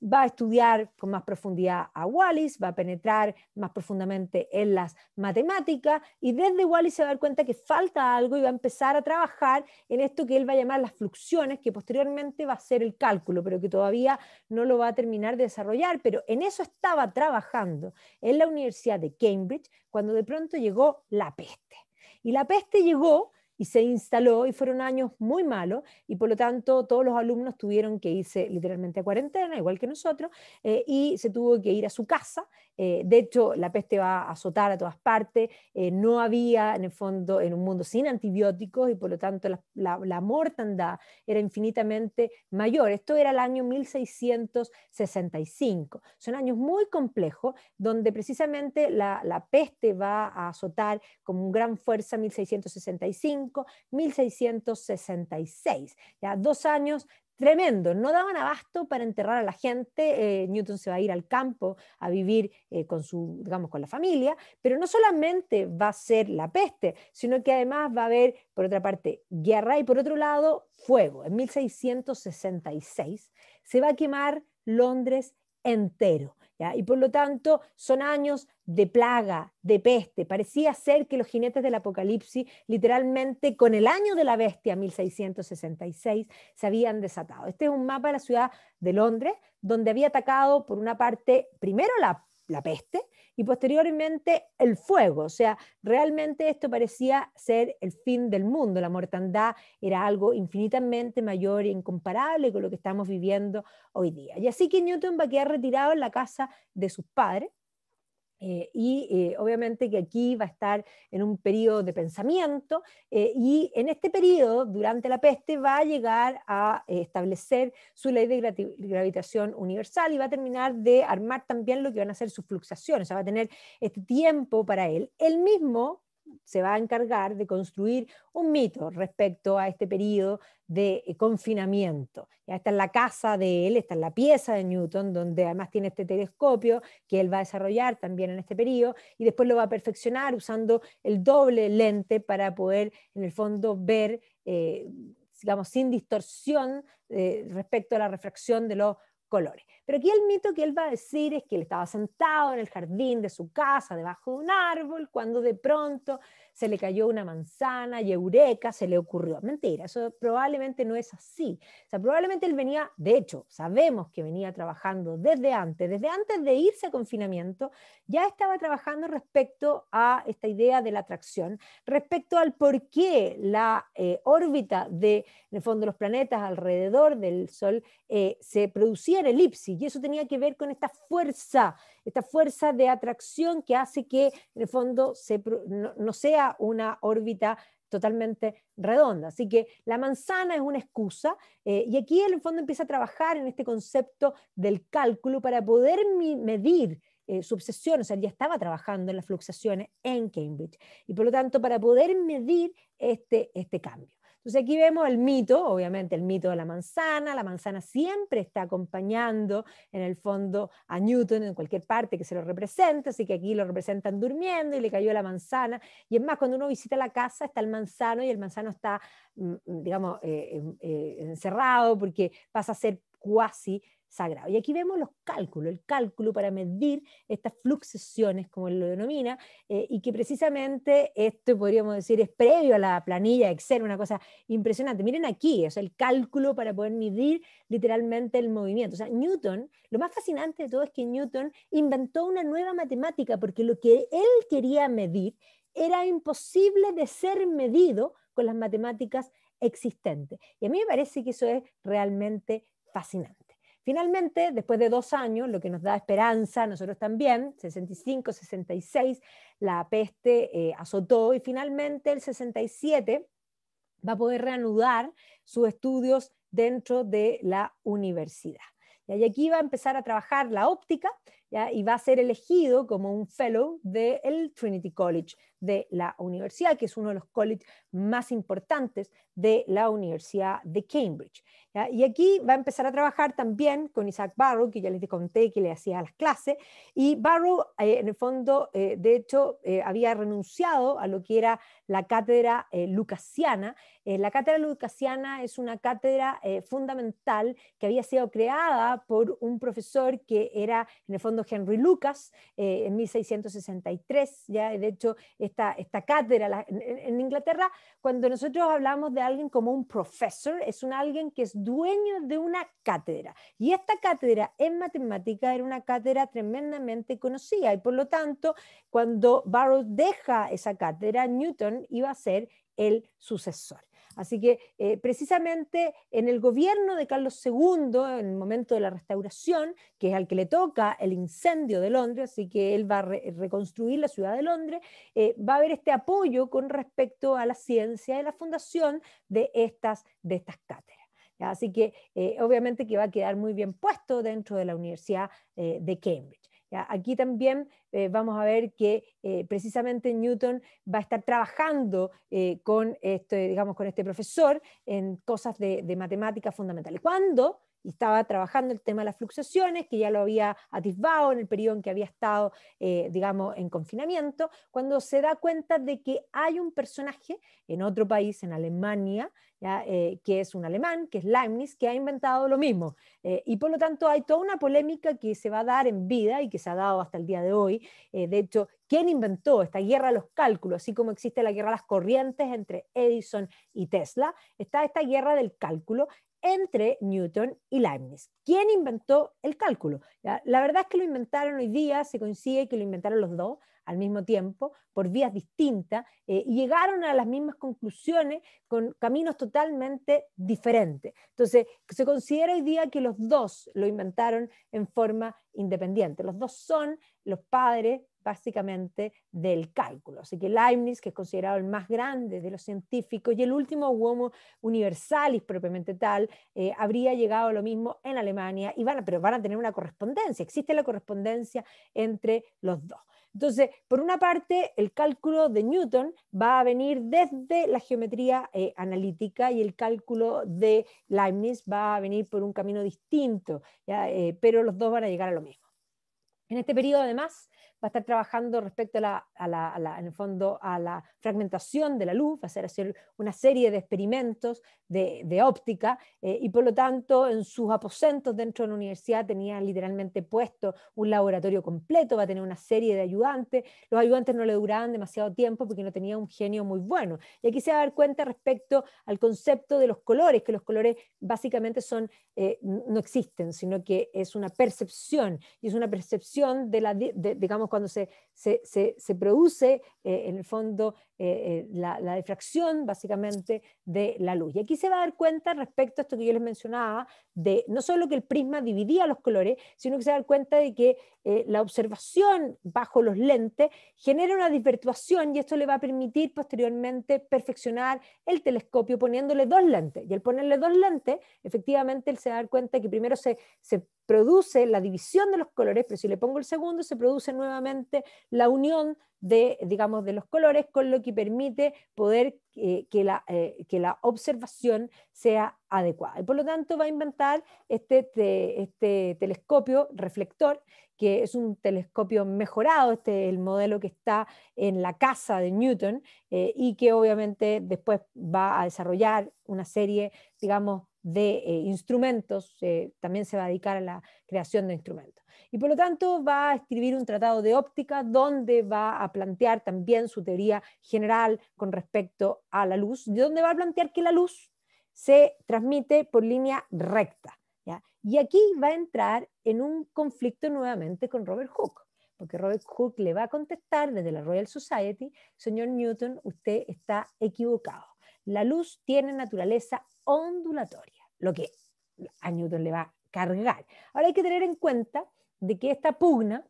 va a estudiar con más profundidad a Wallis, va a penetrar más profundamente en las matemáticas y desde Wallis se va a dar cuenta que falta algo y va a empezar a trabajar en esto que él va a llamar las fluxiones, que posteriormente va a ser el cálculo, pero que todavía no lo va a terminar de desarrollar, pero en eso estaba trabajando en la Universidad de Cambridge cuando de pronto llegó la peste. Y la peste llegó y se instaló y fueron años muy malos y por lo tanto todos los alumnos tuvieron que irse literalmente a cuarentena, igual que nosotros, y se tuvo que ir a su casa. De hecho, la peste va a azotar a todas partes, no había en el fondo en un mundo sin antibióticos y por lo tanto la mortandad era infinitamente mayor. Esto era el año 1665. Son años muy complejos donde precisamente la peste va a azotar con gran fuerza 1665, 1666, ya 2 años tremendos, no daban abasto para enterrar a la gente. Newton se va a ir al campo a vivir con su, digamos, con la familia, pero no solamente va a ser la peste, sino que además va a haber, por otra parte, guerra y por otro lado, fuego. En 1666 se va a quemar Londres entero, ¿ya? Y por lo tanto son años de plaga, de peste. Parecía ser que los jinetes del apocalipsis, literalmente con el año de la bestia, 1666, se habían desatado. Este es un mapa de la ciudad de Londres, donde había atacado por una parte, primero la peste y posteriormente el fuego. O sea, realmente esto parecía ser el fin del mundo. La mortandad era algo infinitamente mayor e incomparable con lo que estamos viviendo hoy día. Y así que Newton va a quedar retirado en la casa de sus padres. Obviamente que aquí va a estar en un periodo de pensamiento y en este periodo, durante la peste, va a llegar a establecer su ley de gravitación universal y va a terminar de armar también lo que van a ser sus fluxaciones. O sea, va a tener este tiempo para él. Él mismo se va a encargar de construir un mito respecto a este periodo de confinamiento. Ya está en la casa de él, está en la pieza de Newton, donde además tiene este telescopio que él va a desarrollar también en este periodo y después lo va a perfeccionar usando el doble lente para poder en el fondo ver, digamos, sin distorsión respecto a la refracción de los colores. Pero aquí el mito que él va a decir es que él estaba sentado en el jardín de su casa, debajo de un árbol, cuando de pronto se le cayó una manzana y eureka, se le ocurrió. Mentira, eso probablemente no es así. O sea, probablemente él venía, de hecho, sabemos que venía trabajando desde antes de irse a confinamiento, ya estaba trabajando respecto a esta idea de la atracción, respecto al por qué la órbita de, en el fondo, los planetas alrededor del Sol se producía en elipsis, y eso tenía que ver con esta fuerza de atracción que hace que en el fondo no sea una órbita totalmente redonda. Así que la manzana es una excusa y aquí en el fondo empieza a trabajar en este concepto del cálculo para poder medir su obsesión. O sea, ya estaba trabajando en las fluxaciones en Cambridge y por lo tanto para poder medir este cambio. Entonces aquí vemos el mito, obviamente el mito de la manzana siempre está acompañando en el fondo a Newton en cualquier parte que se lo represente, así que aquí lo representan durmiendo y le cayó la manzana, y es más, cuando uno visita la casa está el manzano y el manzano está, digamos, encerrado porque pasa a ser cuasi sagrado. Y aquí vemos los cálculos, el cálculo para medir estas fluxaciones, como él lo denomina, y que precisamente esto podríamos decir es previo a la planilla Excel, una cosa impresionante. Miren aquí, o sea, el cálculo para poder medir literalmente el movimiento. O sea, Newton, lo más fascinante de todo es que Newton inventó una nueva matemática porque lo que él quería medir era imposible de ser medido con las matemáticas existentes. Y a mí me parece que eso es realmente fascinante. Finalmente, después de 2 años, lo que nos da esperanza, nosotros también, 65, 66, la peste azotó y finalmente el 67 va a poder reanudar sus estudios dentro de la universidad. Y aquí va a empezar a trabajar la óptica, ¿ya? Y va a ser elegido como un fellow del Trinity College de la universidad, que es uno de los colleges más importantes de la Universidad de Cambridge. ¿Ya? Y aquí va a empezar a trabajar también con Isaac Barrow, que ya les conté que le hacía las clases, y Barrow, en el fondo, de hecho, había renunciado a lo que era la cátedra lucasiana. La cátedra lucasiana es una cátedra fundamental que había sido creada por un profesor que era, en el fondo, Henry Lucas, en 1663. ¿Ya? De hecho, esta cátedra en Inglaterra, cuando nosotros hablamos de alguien como un professor, es alguien que es dueño de una cátedra. Y esta cátedra en matemática era una cátedra tremendamente conocida, y por lo tanto, cuando Barrow deja esa cátedra, Newton iba a ser el sucesor. Así que precisamente en el gobierno de Carlos II, en el momento de la restauración, que es al que le toca el incendio de Londres, así que él va a reconstruir la ciudad de Londres, va a haber este apoyo con respecto a la ciencia y la fundación de estas cátedras. ¿Ya? Así que obviamente que va a quedar muy bien puesto dentro de la Universidad de Cambridge. ¿Ya? Aquí también vamos a ver que precisamente Newton va a estar trabajando con este profesor en cosas de matemáticas fundamentales. Cuando estaba trabajando el tema de las fluxaciones, que ya lo había atisbado en el periodo en que había estado, en confinamiento, cuando se da cuenta de que hay un personaje en otro país, en Alemania, ¿ya? Que es un alemán, que es Leibniz, que ha inventado lo mismo. Y por lo tanto hay toda una polémica que se va a dar en vida y que se ha dado hasta el día de hoy. De hecho, ¿quién inventó esta guerra de los cálculos? Así como existe la guerra de las corrientes entre Edison y Tesla, está esta guerra del cálculo entre Newton y Leibniz. ¿Quién inventó el cálculo? ¿Ya? La verdad es que lo inventaron hoy día, se coincide que lo inventaron los dos al mismo tiempo, por vías distintas, y llegaron a las mismas conclusiones con caminos totalmente diferentes. Entonces, se considera hoy día que los dos lo inventaron en forma independiente. Los dos son los padres básicamente del cálculo. Así que Leibniz, que es considerado el más grande de los científicos, y el último Homo universalis propiamente tal, habría llegado a lo mismo en Alemania, pero van a tener una correspondencia, existe la correspondencia entre los dos. Entonces, por una parte, el cálculo de Newton va a venir desde la geometría analítica, y el cálculo de Leibniz va a venir por un camino distinto, ¿ya? Pero los dos van a llegar a lo mismo. En este periodo, además, va a estar trabajando respecto en el fondo, a la fragmentación de la luz, va a hacer una serie de experimentos de óptica, y por lo tanto, en sus aposentos dentro de la universidad tenía literalmente puesto un laboratorio completo, va a tener una serie de ayudantes. Los ayudantes no le duraban demasiado tiempo porque no tenía un genio muy bueno. Y aquí se va a dar cuenta respecto al concepto de los colores, que los colores básicamente no existen, sino que es una percepción, y es una percepción digamos, cuando se produce en el fondo la difracción básicamente de la luz. Y aquí se va a dar cuenta respecto a esto que yo les mencionaba, de no solo que el prisma dividía los colores, sino que se va a dar cuenta de que la observación bajo los lentes genera una desvirtuación, y esto le va a permitir posteriormente perfeccionar el telescopio poniéndole dos lentes. Y al ponerle dos lentes, efectivamente él se va a dar cuenta que primero se produce la división de los colores, pero si le pongo el segundo, se produce nuevamente la unión de los colores, con lo que permite poder que la observación sea adecuada. Y por lo tanto va a inventar este telescopio reflector, que es un telescopio mejorado. Este es el modelo que está en la casa de Newton, y que obviamente después va a desarrollar una serie, digamos, de instrumentos. También se va a dedicar a la creación de instrumentos. Y por lo tanto va a escribir un tratado de óptica donde va a plantear también su teoría general con respecto a la luz, de donde va a plantear que la luz se transmite por línea recta, ¿ya? Y aquí va a entrar en un conflicto nuevamente con Robert Hooke, porque Robert Hooke le va a contestar desde la Royal Society: señor Newton, usted está equivocado. La luz tiene naturaleza ondulatoria, lo que a Newton le va a cargar. Ahora hay que tener en cuenta de que esta pugna,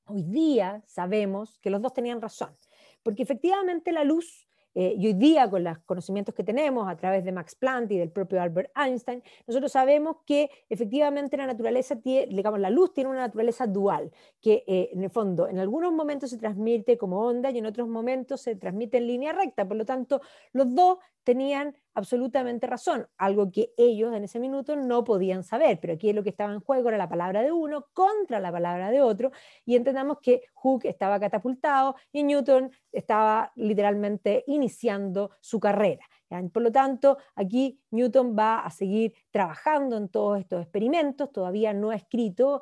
hoy día sabemos que los dos tenían razón, porque efectivamente la luz y hoy día con los conocimientos que tenemos a través de Max Planck y del propio Albert Einstein, nosotros sabemos que efectivamente la naturaleza tiene, digamos, la luz tiene una naturaleza dual, que en el fondo en algunos momentos se transmite como onda y en otros momentos se transmite en línea recta, por lo tanto los dos tenían absolutamente razón, algo que ellos en ese minuto no podían saber, pero aquí lo que estaba en juego era la palabra de uno contra la palabra de otro, y entendamos que Hooke estaba catapultado y Newton estaba literalmente iniciando su carrera. Por lo tanto, aquí Newton va a seguir trabajando en todos estos experimentos, todavía no ha escrito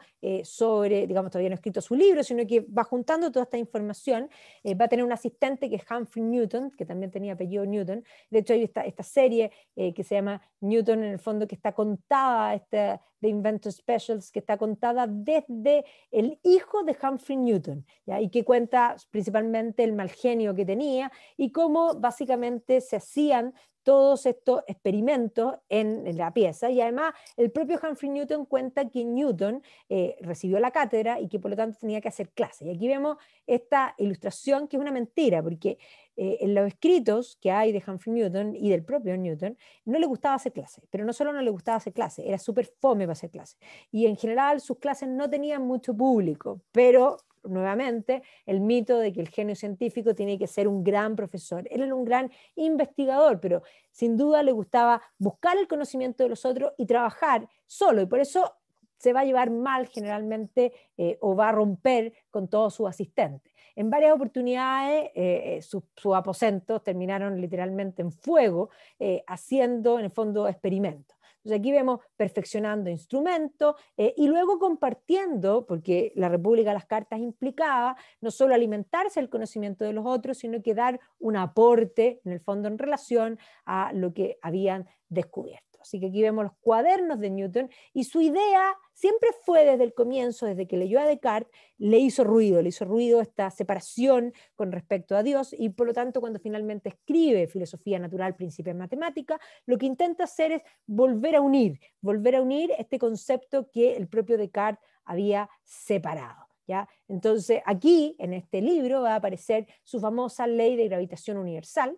todavía no ha escrito su libro, sino que va juntando toda esta información, va a tener un asistente que es Humphrey Newton, que también tenía apellido Newton. De hecho hay esta serie que se llama Newton, en el fondo, que está contada, de Inventor Specials, que está contada desde el hijo de Humphrey Newton, ¿ya? Y que cuenta principalmente el mal genio que tenía y cómo básicamente se hacían todos estos experimentos en la pieza, y además el propio Humphrey Newton cuenta que Newton recibió la cátedra y que por lo tanto tenía que hacer clases. Y aquí vemos esta ilustración que es una mentira, porque en los escritos que hay de Humphrey Newton y del propio Newton, no le gustaba hacer clases, pero no solo no le gustaba hacer clases, era súper fome para hacer clases. Y en general sus clases no tenían mucho público, pero nuevamente el mito de que el genio científico tiene que ser un gran profesor. Él era un gran investigador, pero sin duda le gustaba buscar el conocimiento de los otros y trabajar solo, y por eso se va a llevar mal generalmente o va a romper con todos sus asistentes. En varias oportunidades sus aposentos terminaron literalmente en fuego, haciendo en el fondo experimentos. Entonces aquí vemos perfeccionando instrumentos y luego compartiendo, porque la República de las Cartas implicaba no solo alimentarse del conocimiento de los otros, sino que dar un aporte, en el fondo, en relación a lo que habían descubierto. Así que aquí vemos los cuadernos de Newton, y su idea siempre fue desde el comienzo, desde que leyó a Descartes, le hizo ruido esta separación con respecto a Dios, y por lo tanto cuando finalmente escribe Filosofía Natural, Principios en Matemática, lo que intenta hacer es volver a unir este concepto que el propio Descartes había separado. ¿Ya? Entonces aquí, en este libro, va a aparecer su famosa ley de gravitación universal,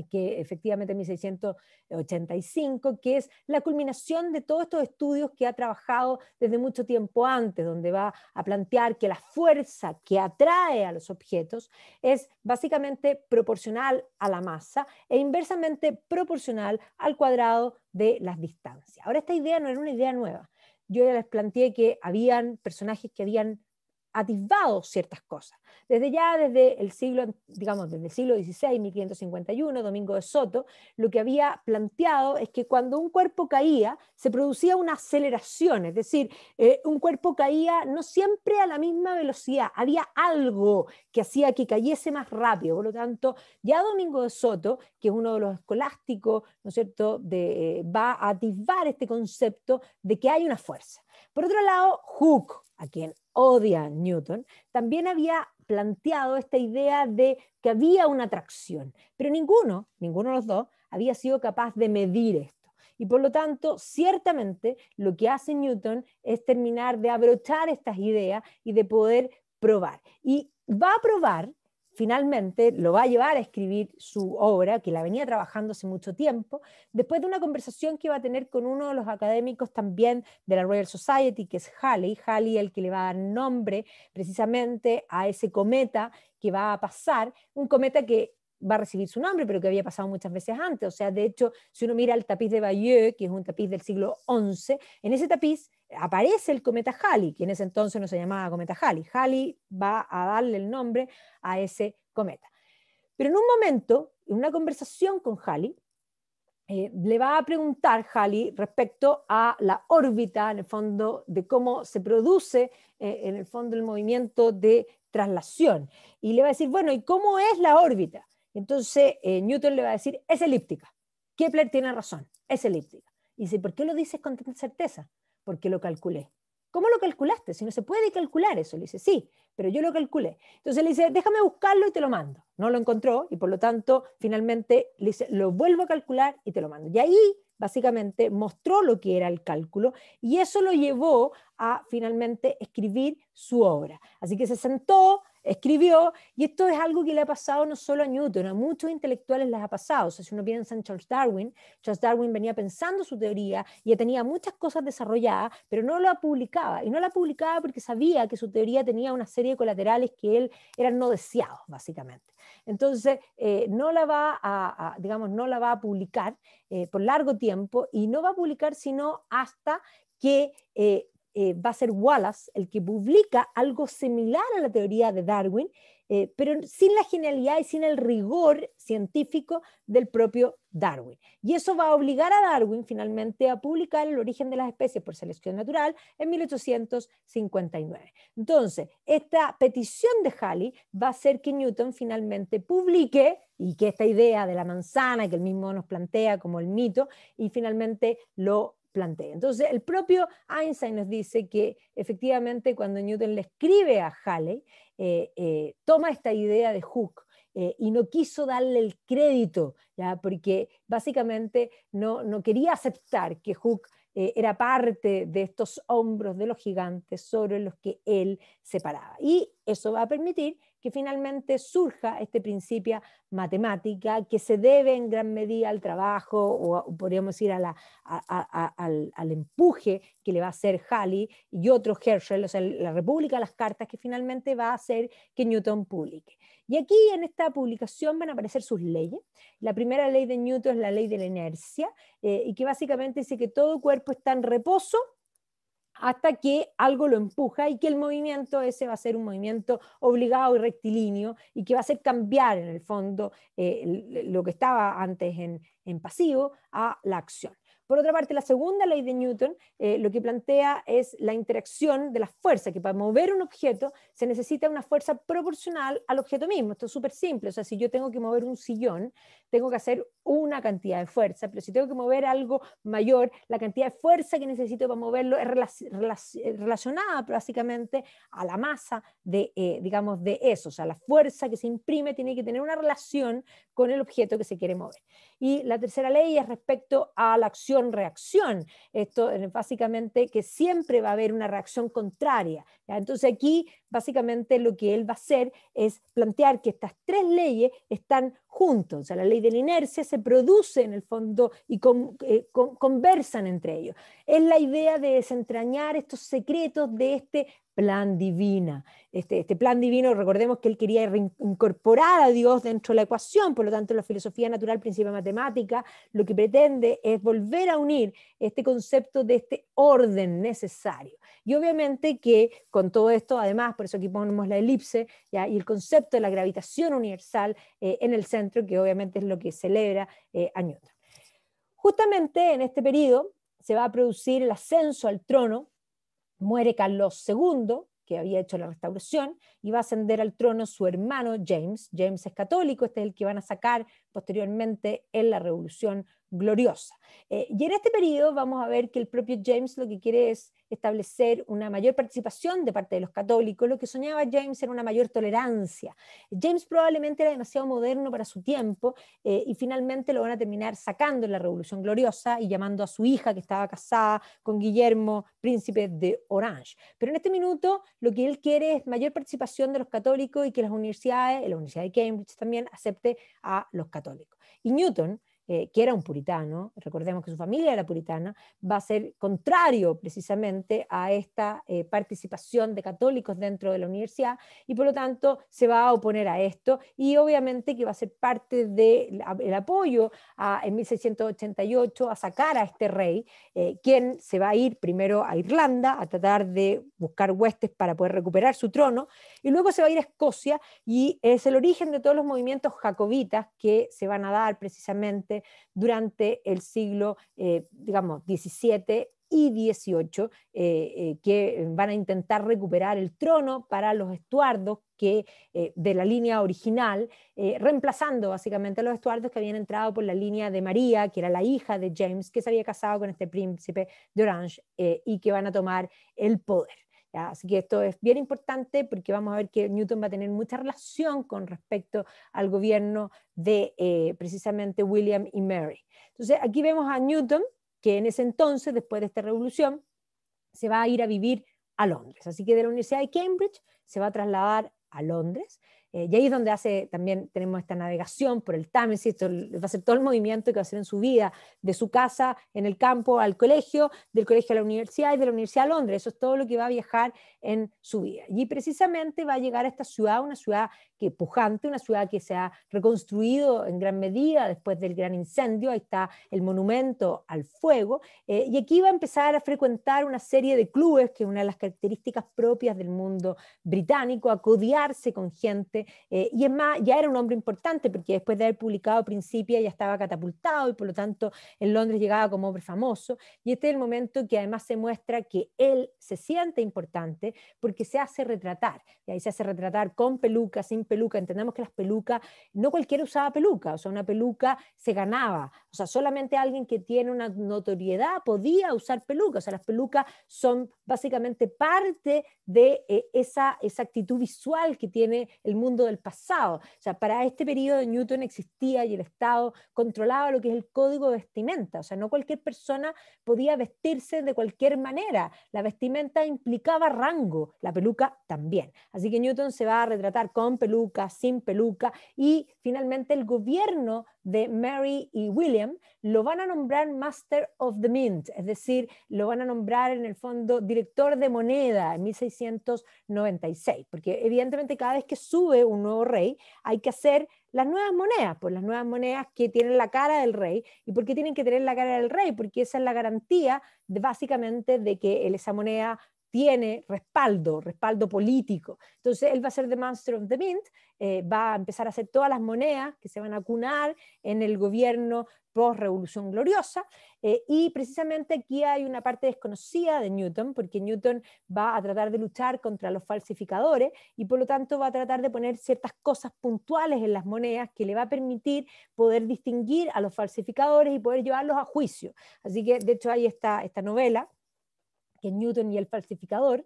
que efectivamente en 1685, que es la culminación de todos estos estudios que ha trabajado desde mucho tiempo antes, donde va a plantear que la fuerza que atrae a los objetos es básicamente proporcional a la masa e inversamente proporcional al cuadrado de las distancias. Ahora, esta idea no era una idea nueva. Yo ya les planteé que habían personajes que habían atisbado ciertas cosas. Desde el siglo, digamos, desde el siglo XVI, 1551, Domingo de Soto, lo que había planteado es que cuando un cuerpo caía, se producía una aceleración, es decir, un cuerpo caía no siempre a la misma velocidad, había algo que hacía que cayese más rápido. Por lo tanto, ya Domingo de Soto, que es uno de los escolásticos, ¿no es cierto?, va a atisbar este concepto de que hay una fuerza. Por otro lado, Hooke, a quien odia Newton, también había planteado esta idea de que había una atracción, pero ninguno de los dos había sido capaz de medir esto. Y por lo tanto, ciertamente lo que hace Newton es terminar de abrochar estas ideas y de poder probar. Y va a probar, finalmente lo va a llevar a escribir su obra, que la venía trabajando hace mucho tiempo, después de una conversación que va a tener con uno de los académicos también de la Royal Society, que es Halley, el que le va a dar nombre precisamente a ese cometa que va a pasar, un cometa que va a recibir su nombre, pero que había pasado muchas veces antes. O sea, de hecho, si uno mira el tapiz de Bayeux, que es un tapiz del siglo XI, en ese tapiz aparece el cometa Halley, que en ese entonces no se llamaba cometa Halley. Halley va a darle el nombre a ese cometa. Pero en un momento, en una conversación con Halley, le va a preguntar Halley respecto a la órbita, en el fondo, de cómo se produce en el fondo el movimiento de traslación. Y le va a decir, bueno, ¿y cómo es la órbita? Entonces Newton le va a decir, es elíptica. Kepler tiene razón, es elíptica. Y dice, ¿por qué lo dices con tanta certeza? Porque lo calculé. ¿Cómo lo calculaste? Si no se puede calcular eso. Le dice, sí, pero yo lo calculé. Entonces le dice, déjame buscarlo y te lo mando. No lo encontró y por lo tanto finalmente le dice, lo vuelvo a calcular y te lo mando. Y ahí básicamente mostró lo que era el cálculo y eso lo llevó a finalmente escribir su obra. Así que se sentó escribió, y esto es algo que le ha pasado no solo a Newton, a muchos intelectuales les ha pasado. O sea, si uno piensa en Charles Darwin venía pensando su teoría y ya tenía muchas cosas desarrolladas, pero no la publicaba, y no la publicaba porque sabía que su teoría tenía una serie de colaterales que él eran no deseados, básicamente. Entonces, no la va digamos, no la va a publicar por largo tiempo, y no va a publicar sino hasta que va a ser Wallace el que publica algo similar a la teoría de Darwin, pero sin la genialidad y sin el rigor científico del propio Darwin. Y eso va a obligar a Darwin finalmente a publicar El origen de las especies por selección natural en 1859. Entonces, esta petición de Halley va a hacer que Newton finalmente publique, y que esta idea de la manzana que él mismo nos plantea como el mito, y finalmente lo plantea. Entonces, el propio Einstein nos dice que efectivamente cuando Newton le escribe a Halley, toma esta idea de Hooke y no quiso darle el crédito, ¿ya? Porque básicamente no quería aceptar que Hooke era parte de estos hombros de los gigantes sobre los que él se paraba. Y eso va a permitir que finalmente surja este principio matemática que se debe en gran medida al trabajo, o podríamos decir al empuje que le va a hacer Halley y otros Herschel, o sea, la República de las Cartas, que finalmente va a hacer que Newton publique. Y aquí en esta publicación van a aparecer sus leyes. La primera ley de Newton es la ley de la inercia, y que básicamente dice que todo cuerpo está en reposo hasta que algo lo empuja, y que el movimiento ese va a ser un movimiento obligado y rectilíneo, y que va a hacer cambiar en el fondo lo que estaba antes en pasivo a la acción. Por otra parte, la segunda ley de Newton lo que plantea es la interacción de las fuerzas, que para mover un objeto se necesita una fuerza proporcional al objeto mismo. Esto es súper simple. O sea, si yo tengo que mover un sillón, tengo que hacer una cantidad de fuerza, pero si tengo que mover algo mayor, la cantidad de fuerza que necesito para moverlo es relacionada básicamente a la masa digamos, de eso. O sea, la fuerza que se imprime tiene que tener una relación con el objeto que se quiere mover. Y la tercera ley es respecto a la acción-reacción. Esto es básicamente que siempre va a haber una reacción contraria, ¿ya? Entonces aquí básicamente lo que él va a hacer es plantear que estas tres leyes están juntos. O sea, la ley de la inercia se produce en el fondo y conversan entre ellos. Es la idea de desentrañar estos secretos de este plan divino. Este plan divino, recordemos que él quería incorporar a Dios dentro de la ecuación, por lo tanto la filosofía natural, principio matemática, lo que pretende es volver a unir este concepto de este orden necesario. Y obviamente que con todo esto, además, por eso aquí ponemos la elipse, ¿ya? Y el concepto de la gravitación universal en el centro, que obviamente es lo que celebra a Newton. Justamente en este periodo se va a producir el ascenso al trono. Muere Carlos II, que había hecho la restauración, y va a ascender al trono su hermano James. James es católico, este es el que van a sacar posteriormente en la Revolución Gloriosa. Y en este periodo vamos a ver que el propio James lo que quiere es establecer una mayor participación de parte de los católicos. Lo que soñaba James era una mayor tolerancia. James probablemente era demasiado moderno para su tiempo, y finalmente lo van a terminar sacando en la Revolución Gloriosa y llamando a su hija, que estaba casada con Guillermo, príncipe de Orange. Pero en este minuto lo que él quiere es mayor participación de los católicos, y que las universidades, la Universidad de Cambridge también, acepte a los católicos. Y Newton, que era un puritano, recordemos que su familia era puritana, va a ser contrario precisamente a esta participación de católicos dentro de la universidad, y por lo tanto se va a oponer a esto, y obviamente que va a ser parte del apoyo en 1688 a sacar a este rey, quien se va a ir primero a Irlanda a tratar de buscar huestes para poder recuperar su trono, y luego se va a ir a Escocia, y es el origen de todos los movimientos jacobitas que se van a dar precisamente durante el siglo, digamos, XVII y XVIII, que van a intentar recuperar el trono para los Estuardos de la línea original, reemplazando básicamente a los Estuardos que habían entrado por la línea de María, que era la hija de James, que se había casado con este príncipe de Orange, y que van a tomar el poder. ¿Ya? Así que esto es bien importante porque vamos a ver que Newton va a tener mucha relación con respecto al gobierno de precisamente William y Mary. Entonces aquí vemos a Newton, que en ese entonces, después de esta revolución, se va a ir a vivir a Londres. Así que de la Universidad de Cambridge se va a trasladar a Londres. Y ahí es donde también tenemos esta navegación por el Támesis, esto va a ser todo el movimiento que va a hacer en su vida, de su casa en el campo al colegio, del colegio a la universidad y de la universidad a Londres. Eso es todo lo que va a viajar en su vida. Y precisamente va a llegar a esta ciudad, una ciudad que pujante, una ciudad que se ha reconstruido en gran medida después del gran incendio. Ahí está el monumento al fuego. Y aquí va a empezar a frecuentar una serie de clubes, que es una de las características propias del mundo británico, a codiarse con gente. Y es más, ya era un hombre importante porque después de haber publicado Principia ya estaba catapultado y por lo tanto en Londres llegaba como hombre famoso. Y este es el momento que además se muestra que él se siente importante porque se hace retratar. Y ahí se hace retratar con peluca, sin peluca. Entendemos que las pelucas, no cualquiera usaba peluca, o sea, una peluca se ganaba. O sea, solamente alguien que tiene una notoriedad podía usar peluca. O sea, las pelucas son básicamente parte de esa actitud visual que tiene el mundo del pasado. O sea, para este periodo Newton existía y el Estado controlaba lo que es el código de vestimenta. O sea, no cualquier persona podía vestirse de cualquier manera. La vestimenta implicaba rango, la peluca también. Así que Newton se va a retratar con peluca, sin peluca, y finalmente el gobierno de Mary y William lo van a nombrar Master of the Mint, es decir, lo van a nombrar en el fondo director de moneda en 1696, porque evidentemente cada vez que sube un nuevo rey hay que hacer las nuevas monedas, pues las nuevas monedas que tienen la cara del rey. ¿Y por qué tienen que tener la cara del rey? Porque esa es la garantía básicamente de que esa moneda tiene respaldo político. Entonces él va a ser the Master of the Mint, va a empezar a hacer todas las monedas que se van a acuñar en el gobierno post-revolución gloriosa, y precisamente aquí hay una parte desconocida de Newton, porque Newton va a tratar de luchar contra los falsificadores y por lo tanto va a tratar de poner ciertas cosas puntuales en las monedas que le va a permitir poder distinguir a los falsificadores y poder llevarlos a juicio. Así que de hecho hay esta novela, que es Newton y el falsificador,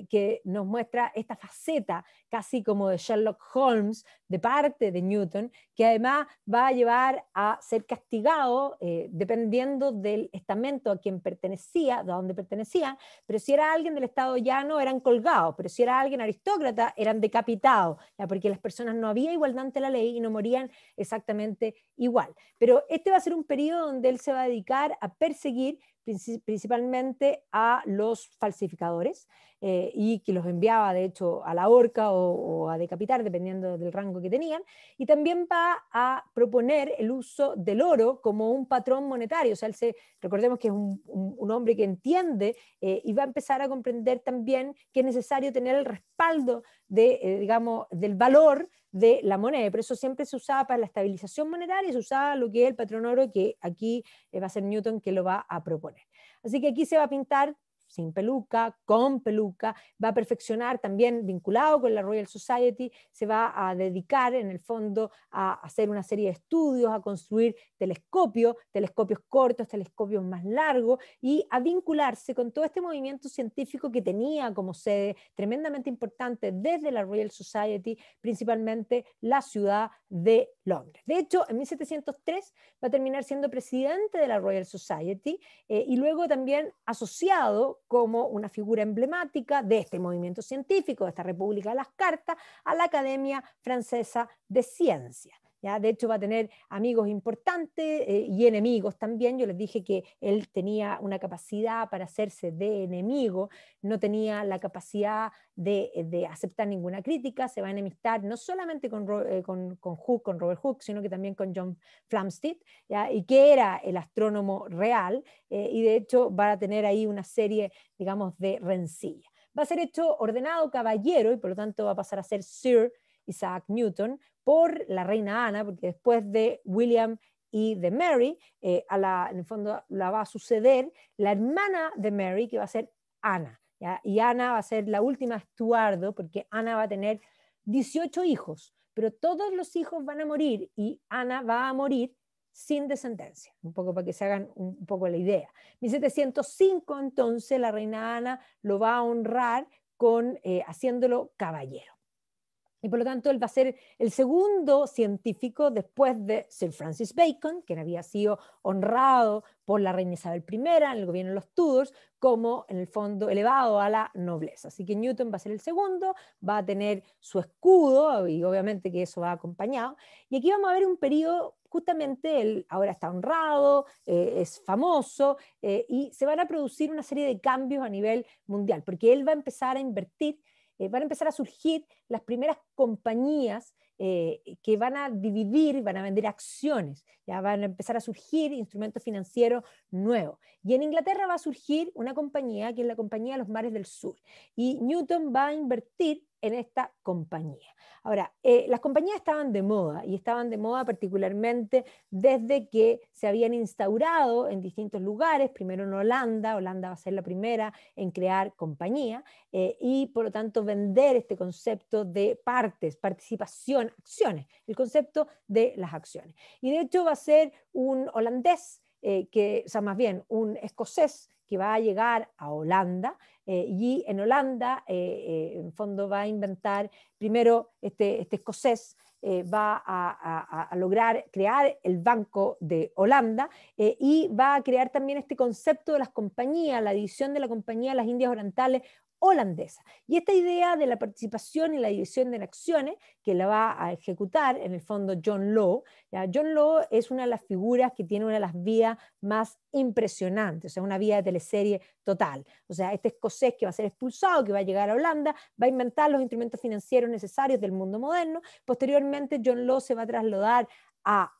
que nos muestra esta faceta casi como de Sherlock Holmes de parte de Newton, que además va a llevar a ser castigado dependiendo del estamento a quien pertenecía, de dónde pertenecían, pero si era alguien del estado llano eran colgados, pero si era alguien aristócrata eran decapitados, porque las personas no había igualdad ante la ley y no morían exactamente igual. Pero este va a ser un periodo donde él se va a dedicar a perseguir principalmente a los falsificadores, y que los enviaba de hecho a la horca o a decapitar dependiendo del rango que tenían, y también va a proponer el uso del oro como un patrón monetario. O sea, recordemos que es un hombre que entiende, y va a empezar a comprender también que es necesario tener el respaldo digamos, del valor de la moneda. Por eso siempre se usaba para la estabilización monetaria, se usaba lo que es el patrón oro, que aquí va a ser Newton que lo va a proponer. Así que aquí se va a pintar sin peluca, con peluca, va a perfeccionar también vinculado con la Royal Society, se va a dedicar en el fondo a hacer una serie de estudios, a construir telescopios cortos, telescopios más largos, y a vincularse con todo este movimiento científico que tenía como sede tremendamente importante desde la Royal Society, principalmente la ciudad de Londres. De hecho, en 1703 va a terminar siendo presidente de la Royal Society, y luego también asociado como una figura emblemática de este movimiento científico, de esta República de las Cartas, a la Academia Francesa de Ciencias. ¿Ya? De hecho, va a tener amigos importantes y enemigos también. Yo les dije que él tenía una capacidad para hacerse de enemigo, no tenía la capacidad de aceptar ninguna crítica, se va a enemistar no solamente con Robert Hooke, sino que también con John Flamsteed, ¿ya? Y que era el astrónomo real, y de hecho va a tener ahí una serie, digamos, de rencillas. Va a ser hecho ordenado caballero y por lo tanto va a pasar a ser Sir Isaac Newton por la reina Ana, porque después de William y de Mary, en el fondo la va a suceder la hermana de Mary, que va a ser Ana, ¿ya? Y Ana va a ser la última Estuardo, porque Ana va a tener 18 hijos, pero todos los hijos van a morir y Ana va a morir sin descendencia, un poco para que se hagan un poco la idea. 1705 entonces la reina Ana lo va a honrar haciéndolo caballero. Y por lo tanto él va a ser el segundo científico después de Sir Francis Bacon, quien había sido honrado por la reina Isabel I en el gobierno de los Tudors, como en el fondo elevado a la nobleza. Así que Newton va a ser el segundo, va a tener su escudo y obviamente que eso va acompañado. Y aquí vamos a ver un periodo, justamente él ahora está honrado, es famoso y se van a producir una serie de cambios a nivel mundial, porque él va a empezar a invertir, van a empezar a surgir las primeras compañías que van a dividir, van a vender acciones, ya van a empezar a surgir instrumentos financieros nuevos. Y en Inglaterra va a surgir una compañía que es la Compañía de los Mares del Sur. Y Newton va a invertir en esta compañía. Ahora, las compañías estaban de moda y estaban de moda particularmente desde que se habían instaurado en distintos lugares, primero en Holanda, Holanda va a ser la primera en crear compañía y por lo tanto vender este concepto de partes, participación, acciones, el concepto de las acciones. Y de hecho va a ser un holandés, o sea, más bien un escocés que va a llegar a Holanda y en Holanda, en fondo, va a inventar, primero este escocés va a lograr crear el Banco de Holanda y va a crear también este concepto de las compañías, la división de la Compañía de las Indias Orientales holandesa. Y esta idea de la participación y la división de acciones, que la va a ejecutar en el fondo John Law. ¿Ya? John Law es una de las figuras que tiene una de las vías más impresionantes, o sea, una vía de teleserie total. O sea, este escocés que va a ser expulsado, que va a llegar a Holanda, va a inventar los instrumentos financieros necesarios del mundo moderno. Posteriormente, John Law se va a trasladar a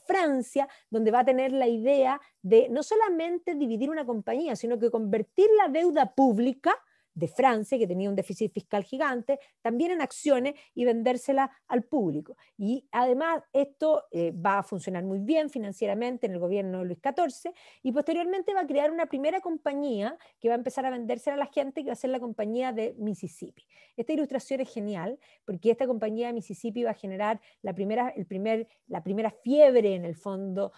Francia, donde va a tener la idea de no solamente dividir una compañía, sino que convertir la deuda pública de Francia, que tenía un déficit fiscal gigante, también en acciones y vendérsela al público. Y además esto va a funcionar muy bien financieramente en el gobierno de Luis XIV y posteriormente va a crear una primera compañía que va a empezar a vendérsela a la gente, que va a ser la compañía de Mississippi. Esta ilustración es genial porque esta compañía de Mississippi va a generar la primera fiebre en el fondo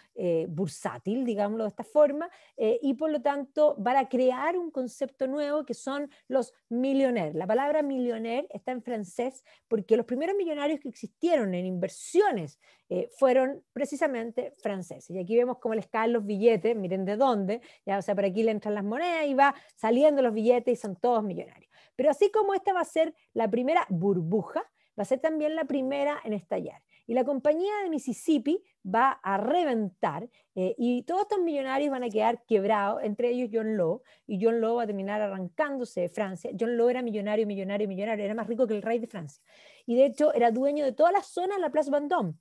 bursátil, digámoslo de esta forma, y por lo tanto van a crear un concepto nuevo que son los millonnaires. La palabra millonnaire está en francés porque los primeros millonarios que existieron en inversiones fueron precisamente franceses. Y aquí vemos cómo les caen los billetes, miren de dónde, ya, o sea, por aquí le entran las monedas y va saliendo los billetes y son todos millonarios. Pero así como esta va a ser la primera burbuja, va a ser también la primera en estallar. Y la compañía de Mississippi va a reventar y todos estos millonarios van a quedar quebrados, entre ellos John Law, y John Law va a terminar arrancándose de Francia. John Law era millonario, millonario, millonario, era más rico que el rey de Francia. Y de hecho era dueño de toda la zona de la Place Vendôme.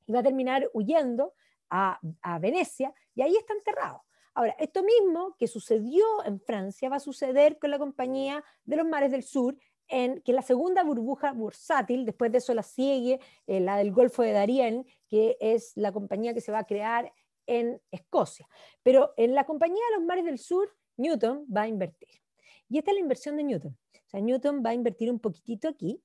Y va a terminar huyendo a Venecia y ahí está enterrado. Ahora, esto mismo que sucedió en Francia va a suceder con la Compañía de los Mares del Sur, que es la segunda burbuja bursátil. Después de eso la sigue la del Golfo de Darien, que es la compañía que se va a crear en Escocia. Pero en la Compañía de los Mares del Sur, Newton va a invertir. Y esta es la inversión de Newton. O sea, Newton va a invertir un poquitito aquí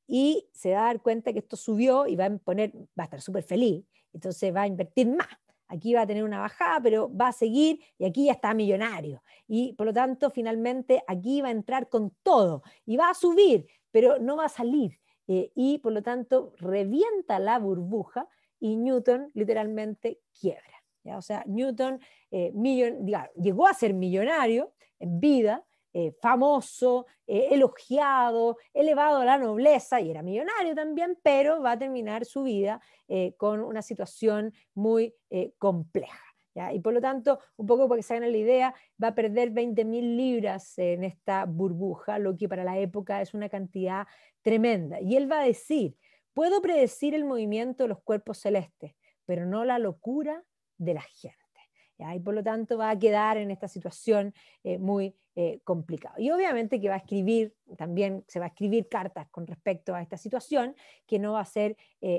y se va a dar cuenta que esto subió y va a estar súper feliz. Entonces va a invertir más. Aquí va a tener una bajada, pero va a seguir y aquí ya está millonario. Y por lo tanto, finalmente aquí va a entrar con todo y va a subir, pero no va a salir. Y por lo tanto, revienta la burbuja y Newton literalmente quiebra. ¿Ya? O sea, Newton llegó a ser millonario en vida, famoso, elogiado, elevado a la nobleza y era millonario también, pero va a terminar su vida con una situación muy compleja. ¿Ya? Y por lo tanto, un poco para que se hagan la idea, va a perder 20.000 libras en esta burbuja, lo que para la época es una cantidad tremenda. Y él va a decir, puedo predecir el movimiento de los cuerpos celestes, pero no la locura de la gente. ¿Ya? Y por lo tanto va a quedar en esta situación muy complicada. Y obviamente que va a escribir, también se va a escribir cartas con respecto a esta situación, que no va a ser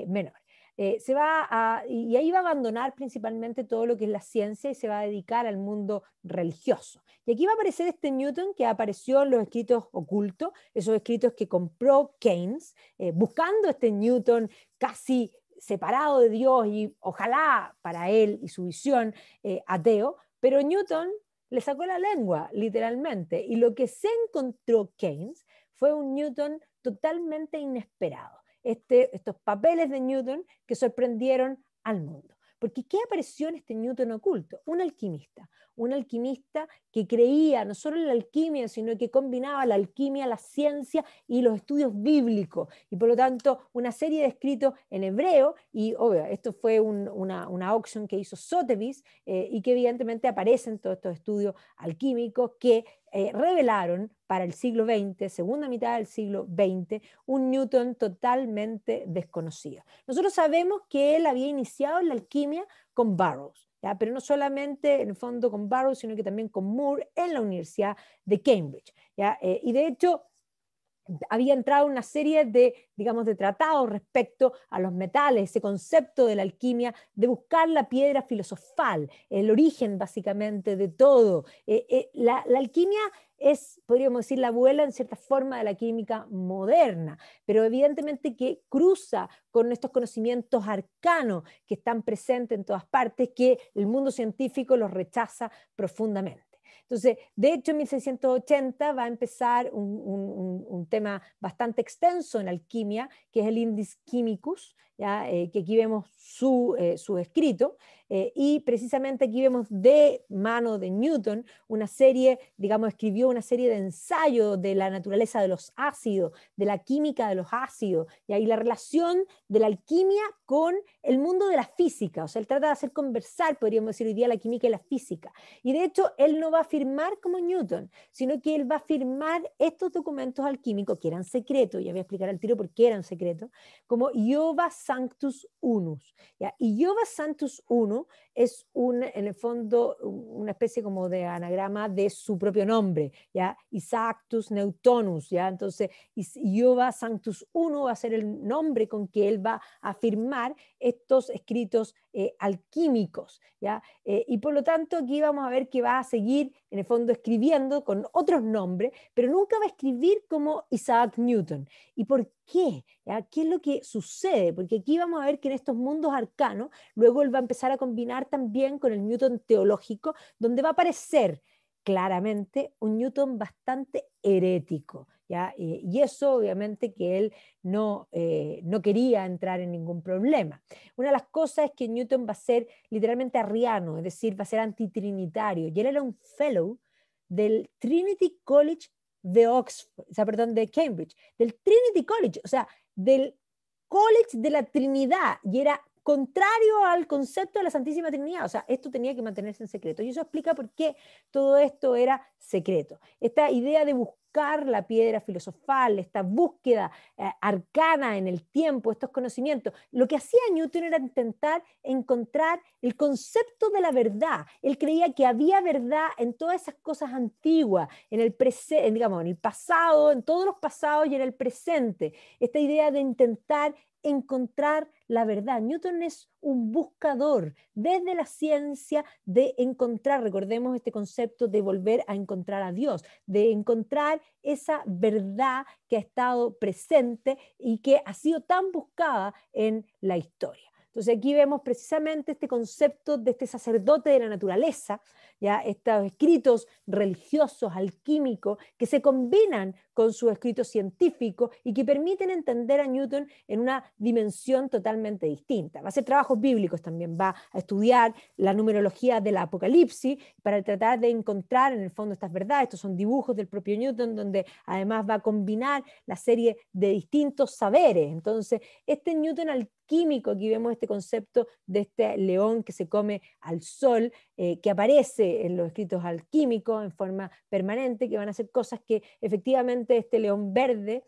menor. Y ahí va a abandonar principalmente todo lo que es la ciencia y se va a dedicar al mundo religioso. Y aquí va a aparecer este Newton que apareció en los escritos ocultos, esos escritos que compró Keynes, buscando este Newton casi separado de Dios y ojalá para él y su visión ateo, pero Newton le sacó la lengua literalmente y lo que se encontró Keynes fue un Newton totalmente inesperados. Estos papeles de Newton que sorprendieron al mundo. Porque ¿qué apareció en este Newton oculto? Un alquimista que creía no solo en la alquimia, sino que combinaba la alquimia, la ciencia y los estudios bíblicos, y por lo tanto una serie de escritos en hebreo, y obvio, esto fue una auction que hizo Sotheby's, y que evidentemente aparecen todos estos estudios alquímicos que revelaron para el siglo XX, segunda mitad del siglo XX, un Newton totalmente desconocido. Nosotros sabemos que él había iniciado en la alquimia con Burroughs, ¿ya? Pero no solamente en el fondo con Burroughs, sino que también con Moore en la Universidad de Cambridge, ¿ya? Y de hecho había entrado una serie de, digamos, de tratados respecto a los metales, ese concepto de la alquimia, de buscar la piedra filosofal, el origen básicamente de todo. La alquimia es, podríamos decir, la abuela en cierta forma de la química moderna, pero evidentemente que cruza con estos conocimientos arcanos que están presentes en todas partes, que el mundo científico los rechaza profundamente. Entonces, de hecho, en 1680 va a empezar un tema bastante extenso en alquimia, que es el Indis Chemicus, ¿ya? Que aquí vemos su escrito, y precisamente aquí vemos de mano de Newton una serie, digamos, escribió una serie de ensayos de la naturaleza de los ácidos, de la química de los ácidos, y ahí la relación de la alquimia con el mundo de la física. O sea, él trata de hacer conversar, podríamos decir hoy día, la química y la física. Y de hecho, él no va a afirmar como Newton, sino que él va a firmar estos documentos alquímicos que eran secretos, ya voy a explicar al tiro por qué eran secretos, como Iova Sanctus Unus, ¿ya? Y Iova Sanctus Unus es en el fondo una especie como de anagrama de su propio nombre, ¿ya? Isaactus Newtonus, ¿ya? Entonces, Iova Sanctus Unus va a ser el nombre con que él va a firmar estos escritos alquímicos, ¿ya? Y por lo tanto aquí vamos a ver que va a seguir en el fondo escribiendo con otros nombres, pero nunca va a escribir como Isaac Newton. ¿Y por qué? ¿Ya? ¿Qué es lo que sucede? Porque aquí vamos a ver que en estos mundos arcanos, luego él va a empezar a combinar también con el Newton teológico, donde va a aparecer claramente un Newton bastante herético, ¿ya? Y eso obviamente que él no quería entrar en ningún problema. Una de las cosas es que Newton va a ser literalmente arriano, es decir, va a ser antitrinitario, y él era un fellow del Trinity College de Oxford, o sea, perdón, de Cambridge, del Trinity College, o sea, del College de la Trinidad, y era contrario al concepto de la Santísima Trinidad. O sea, esto tenía que mantenerse en secreto. Y eso explica por qué todo esto era secreto. Esta idea de buscar la piedra filosofal, esta búsqueda arcana en el tiempo, estos conocimientos, lo que hacía Newton era intentar encontrar el concepto de la verdad. Él creía que había verdad en todas esas cosas antiguas, en el digamos, en el pasado, en todos los pasados y en el presente. Esta idea de intentar encontrar la verdad. Newton es un buscador desde la ciencia de encontrar, recordemos este concepto de volver a encontrar a Dios, de encontrar esa verdad que ha estado presente y que ha sido tan buscada en la historia. Entonces aquí vemos precisamente este concepto de este sacerdote de la naturaleza, ya estos escritos religiosos, alquímicos, que se combinan con sus escritos científicos y que permiten entender a Newton en una dimensión totalmente distinta. Va a hacer trabajos bíblicos también, va a estudiar la numerología del Apocalipsis para tratar de encontrar en el fondo estas verdades. Estos son dibujos del propio Newton, donde además va a combinar la serie de distintos saberes. Entonces, este Newton alquímico, aquí vemos este concepto de este león que se come al sol, que aparece en los escritos alquímicos en forma permanente, que van a ser cosas que efectivamente este león verde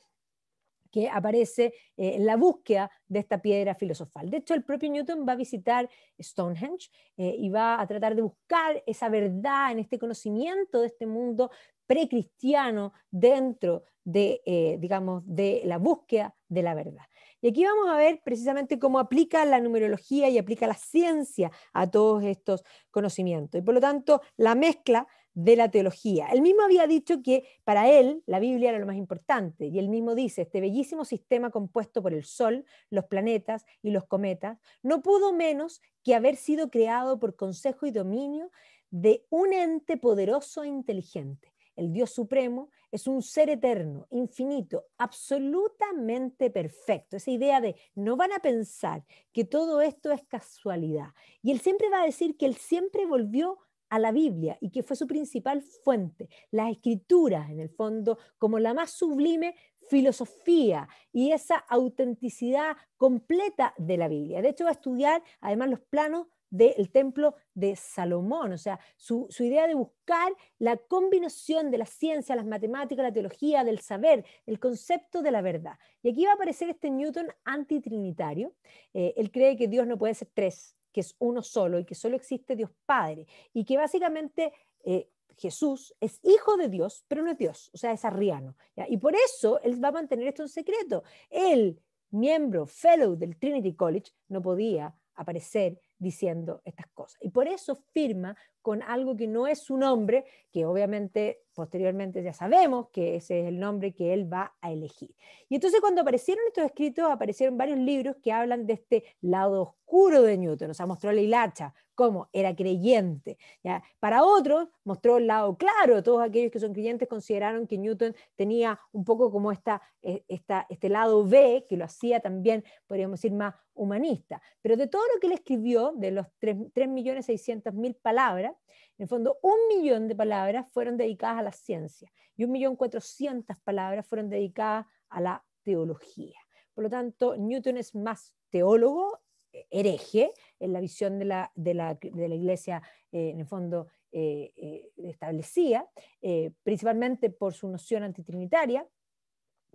que aparece en la búsqueda de esta piedra filosofal. De hecho, el propio Newton va a visitar Stonehenge y va a tratar de buscar esa verdad en este conocimiento de este mundo precristiano dentro de, digamos, de la búsqueda de la verdad. Y aquí vamos a ver precisamente cómo aplica la numerología y aplica la ciencia a todos estos conocimientos. Y por lo tanto, la mezcla de la teología. Él mismo había dicho que para él la Biblia era lo más importante, y él mismo dice, este bellísimo sistema compuesto por el Sol, los planetas y los cometas, no pudo menos que haber sido creado por consejo y dominio de un ente poderoso e inteligente. el Dios supremo, es un ser eterno, infinito, absolutamente perfecto. Esa idea de no van a pensar que todo esto es casualidad. Y él siempre va a decir que él siempre volvió a la Biblia y que fue su principal fuente, las escrituras en el fondo como la más sublime filosofía y esa autenticidad completa de la Biblia. De hecho, va a estudiar además los planos del templo de Salomón, o sea, su idea de buscar la combinación de la ciencia, las matemáticas, la teología, del saber, el concepto de la verdad. Y aquí va a aparecer este Newton antitrinitario. Él cree que Dios no puede ser tres, que es uno solo y que solo existe Dios Padre, y que básicamente Jesús es hijo de Dios, pero no es Dios, o sea, es arriano, ¿ya? Y por eso él va a mantener esto en secreto. El miembro, fellow del Trinity College, no podía aparecer diciendo estas cosas. Y por eso firma con algo que no es su nombre, que obviamente posteriormente ya sabemos que ese es el nombre que él va a elegir. Y entonces cuando aparecieron estos escritos, aparecieron varios libros que hablan de este lado oscuro de Newton, o sea, mostró la hilacha, cómo era creyente, ¿ya? Para otros mostró el lado claro, todos aquellos que son creyentes consideraron que Newton tenía un poco como este lado B, que lo hacía también, podríamos decir, más humanista. Pero de todo lo que él escribió, de los 3.600.000 palabras, en el fondo 1.000.000 de palabras fueron dedicadas a la ciencia y 1.400.000 palabras fueron dedicadas a la teología. Por lo tanto, Newton es más teólogo, hereje, en la visión de la iglesia, en el fondo, establecida, principalmente por su noción antitrinitaria,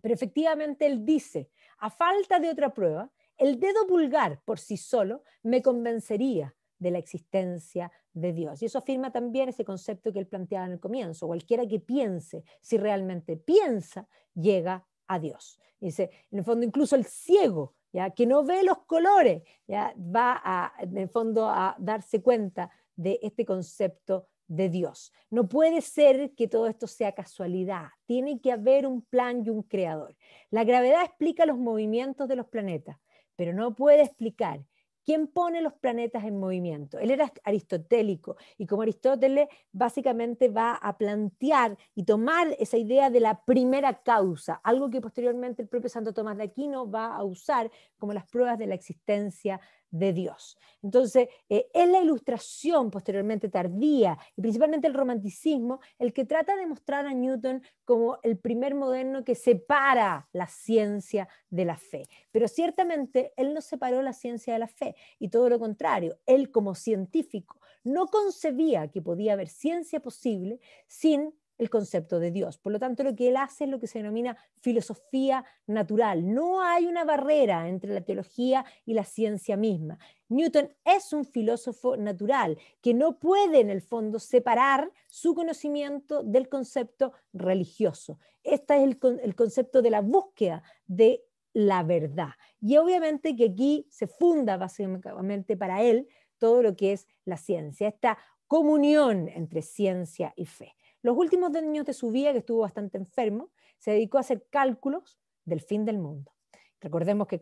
pero efectivamente él dice, a falta de otra prueba, el dedo pulgar por sí solo me convencería de la existencia de Dios. Y eso afirma también ese concepto que él planteaba en el comienzo. Cualquiera que piense, si realmente piensa, llega a Dios. Dice, en el fondo incluso el ciego, ¿ya?, que no ve los colores, ¿ya?, va en el fondo a darse cuenta de este concepto de Dios. No puede ser que todo esto sea casualidad. Tiene que haber un plan y un creador. La gravedad explica los movimientos de los planetas, pero no puede explicar quién pone los planetas en movimiento. Él era aristotélico y como Aristóteles básicamente va a plantear y tomar esa idea de la primera causa, algo que posteriormente el propio Santo Tomás de Aquino va a usar como las pruebas de la existencia de Dios. Entonces, es la ilustración posteriormente tardía y principalmente el romanticismo el que trata de mostrar a Newton como el primer moderno que separa la ciencia de la fe. Pero ciertamente él no separó la ciencia de la fe y todo lo contrario, él como científico no concebía que podía haber ciencia posible sin el concepto de Dios. Por lo tanto, lo que él hace es lo que se denomina filosofía natural. No hay una barrera entre la teología y la ciencia misma. Newton es un filósofo natural que no puede en el fondo separar su conocimiento del concepto religioso. Este es el concepto de la búsqueda de la verdad. Y obviamente que aquí se funda básicamente para él todo lo que es la ciencia, esta comunión entre ciencia y fe. Los últimos años de su vida, que estuvo bastante enfermo, se dedicó a hacer cálculos del fin del mundo. Recordemos que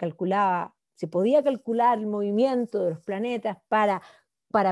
se podía calcular el movimiento de los planetas para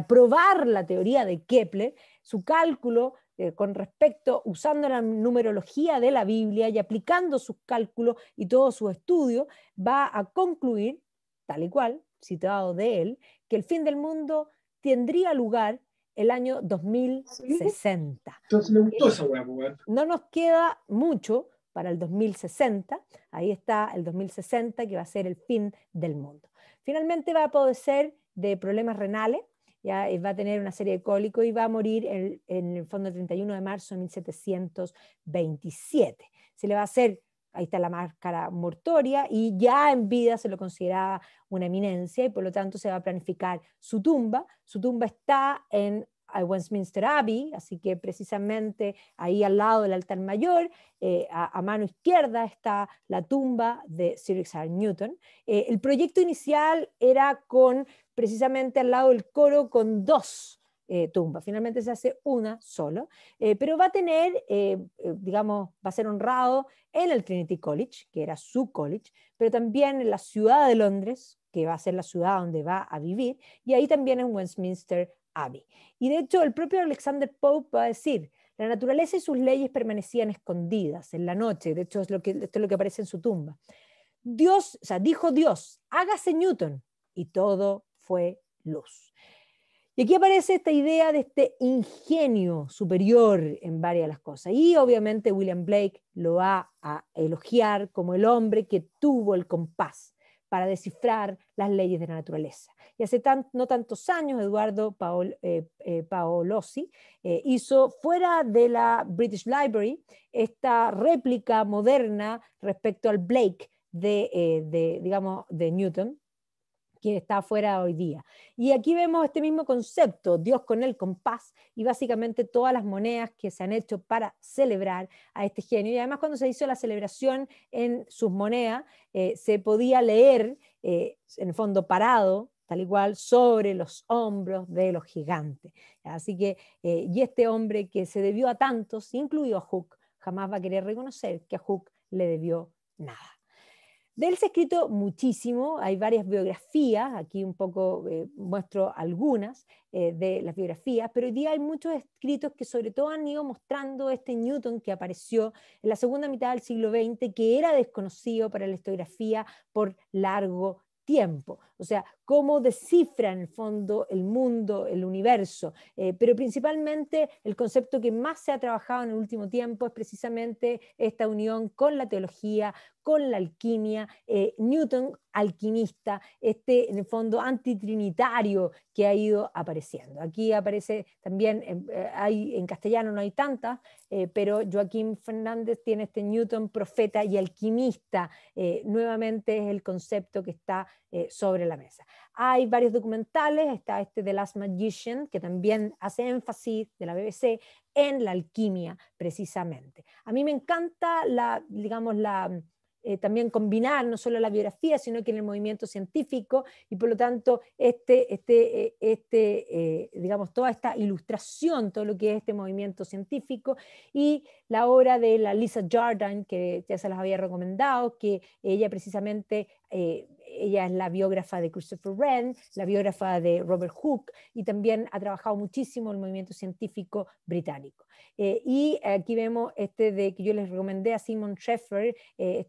probar la teoría de Kepler. Su cálculo con respecto, usando la numerología de la Biblia y aplicando sus cálculos y todo su estudio, va a concluir, tal y cual, citado de él, que el fin del mundo tendría lugar el año 2060. Entonces me gustó esa hueá, pues. No nos queda mucho para el 2060, ahí está el 2060 que va a ser el fin del mundo. Finalmente va a padecer de problemas renales, ya va a tener una serie de cólicos y va a morir en el fondo el 31 de marzo de 1727. Se le va a hacer, ahí está la máscara mortuoria, y ya en vida se lo consideraba una eminencia y por lo tanto se va a planificar su tumba. Su tumba está en Westminster Abbey, así que precisamente ahí al lado del altar mayor, a mano izquierda está la tumba de Sir Isaac Newton. El proyecto inicial era con precisamente al lado del coro con dos tumbas, finalmente se hace una solo, pero va a tener, digamos, va a ser honrado en el Trinity College, que era su college, pero también en la ciudad de Londres, que va a ser la ciudad donde va a vivir, y ahí también en Westminster Abbey. Y de hecho el propio Alexander Pope va a decir, La naturaleza y sus leyes permanecían escondidas en la noche, de hecho esto es lo que aparece en su tumba. Dios, o sea, dijo Dios, hágase Newton, y todo fue luz. Y aquí aparece esta idea de este ingenio superior en varias de las cosas. Y obviamente William Blake lo va a elogiar como el hombre que tuvo el compás para descifrar las leyes de la naturaleza. Y hace no tantos años, Eduardo Paolozzi hizo fuera de la British Library esta réplica moderna respecto al Blake digamos, de Newton, que está afuera hoy día. Y aquí vemos este mismo concepto, Dios con el compás, y básicamente todas las monedas que se han hecho para celebrar a este genio. Y además cuando se hizo la celebración en sus monedas, se podía leer, en el fondo parado, tal igual, sobre los hombros de los gigantes. Así que, y este hombre que se debió a tantos, incluido a Hooke, jamás va a querer reconocer que a Hooke le debió nada. De él se ha escrito muchísimo, hay varias biografías, aquí un poco muestro algunas de las biografías, pero hoy día hay muchos escritos que sobre todo han ido mostrando este Newton que apareció en la segunda mitad del siglo XX, que era desconocido para la historiografía por largo tiempo. O sea, cómo descifra en el fondo el mundo, el universo, pero principalmente el concepto que más se ha trabajado en el último tiempo es precisamente esta unión con la teología, con la alquimia, Newton alquimista, en el fondo antitrinitario que ha ido apareciendo. Aquí aparece también, en castellano no hay tantas, pero Joaquín Fernández tiene este Newton profeta y alquimista, nuevamente es el concepto que está sobre la mesa. Hay varios documentales, está este The Last Magician, que también hace énfasis de la BBC en la alquimia precisamente. A mí me encanta también combinar no solo la biografía, sino que en el movimiento científico, y por lo tanto digamos, toda esta ilustración, todo lo que es este movimiento científico, y la obra de la Lisa Jardine, que ya se las había recomendado, que ella precisamente, ella es la biógrafa de Christopher Wren, la biógrafa de Robert Hooke, y también ha trabajado muchísimo en el movimiento científico británico. Y aquí vemos que yo les recomendé a Simon Scheffer,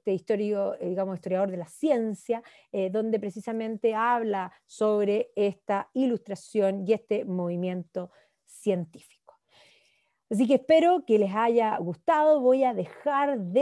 historiador de la ciencia, donde precisamente habla sobre esta ilustración y este movimiento científico. Así que espero que les haya gustado. Voy a dejar de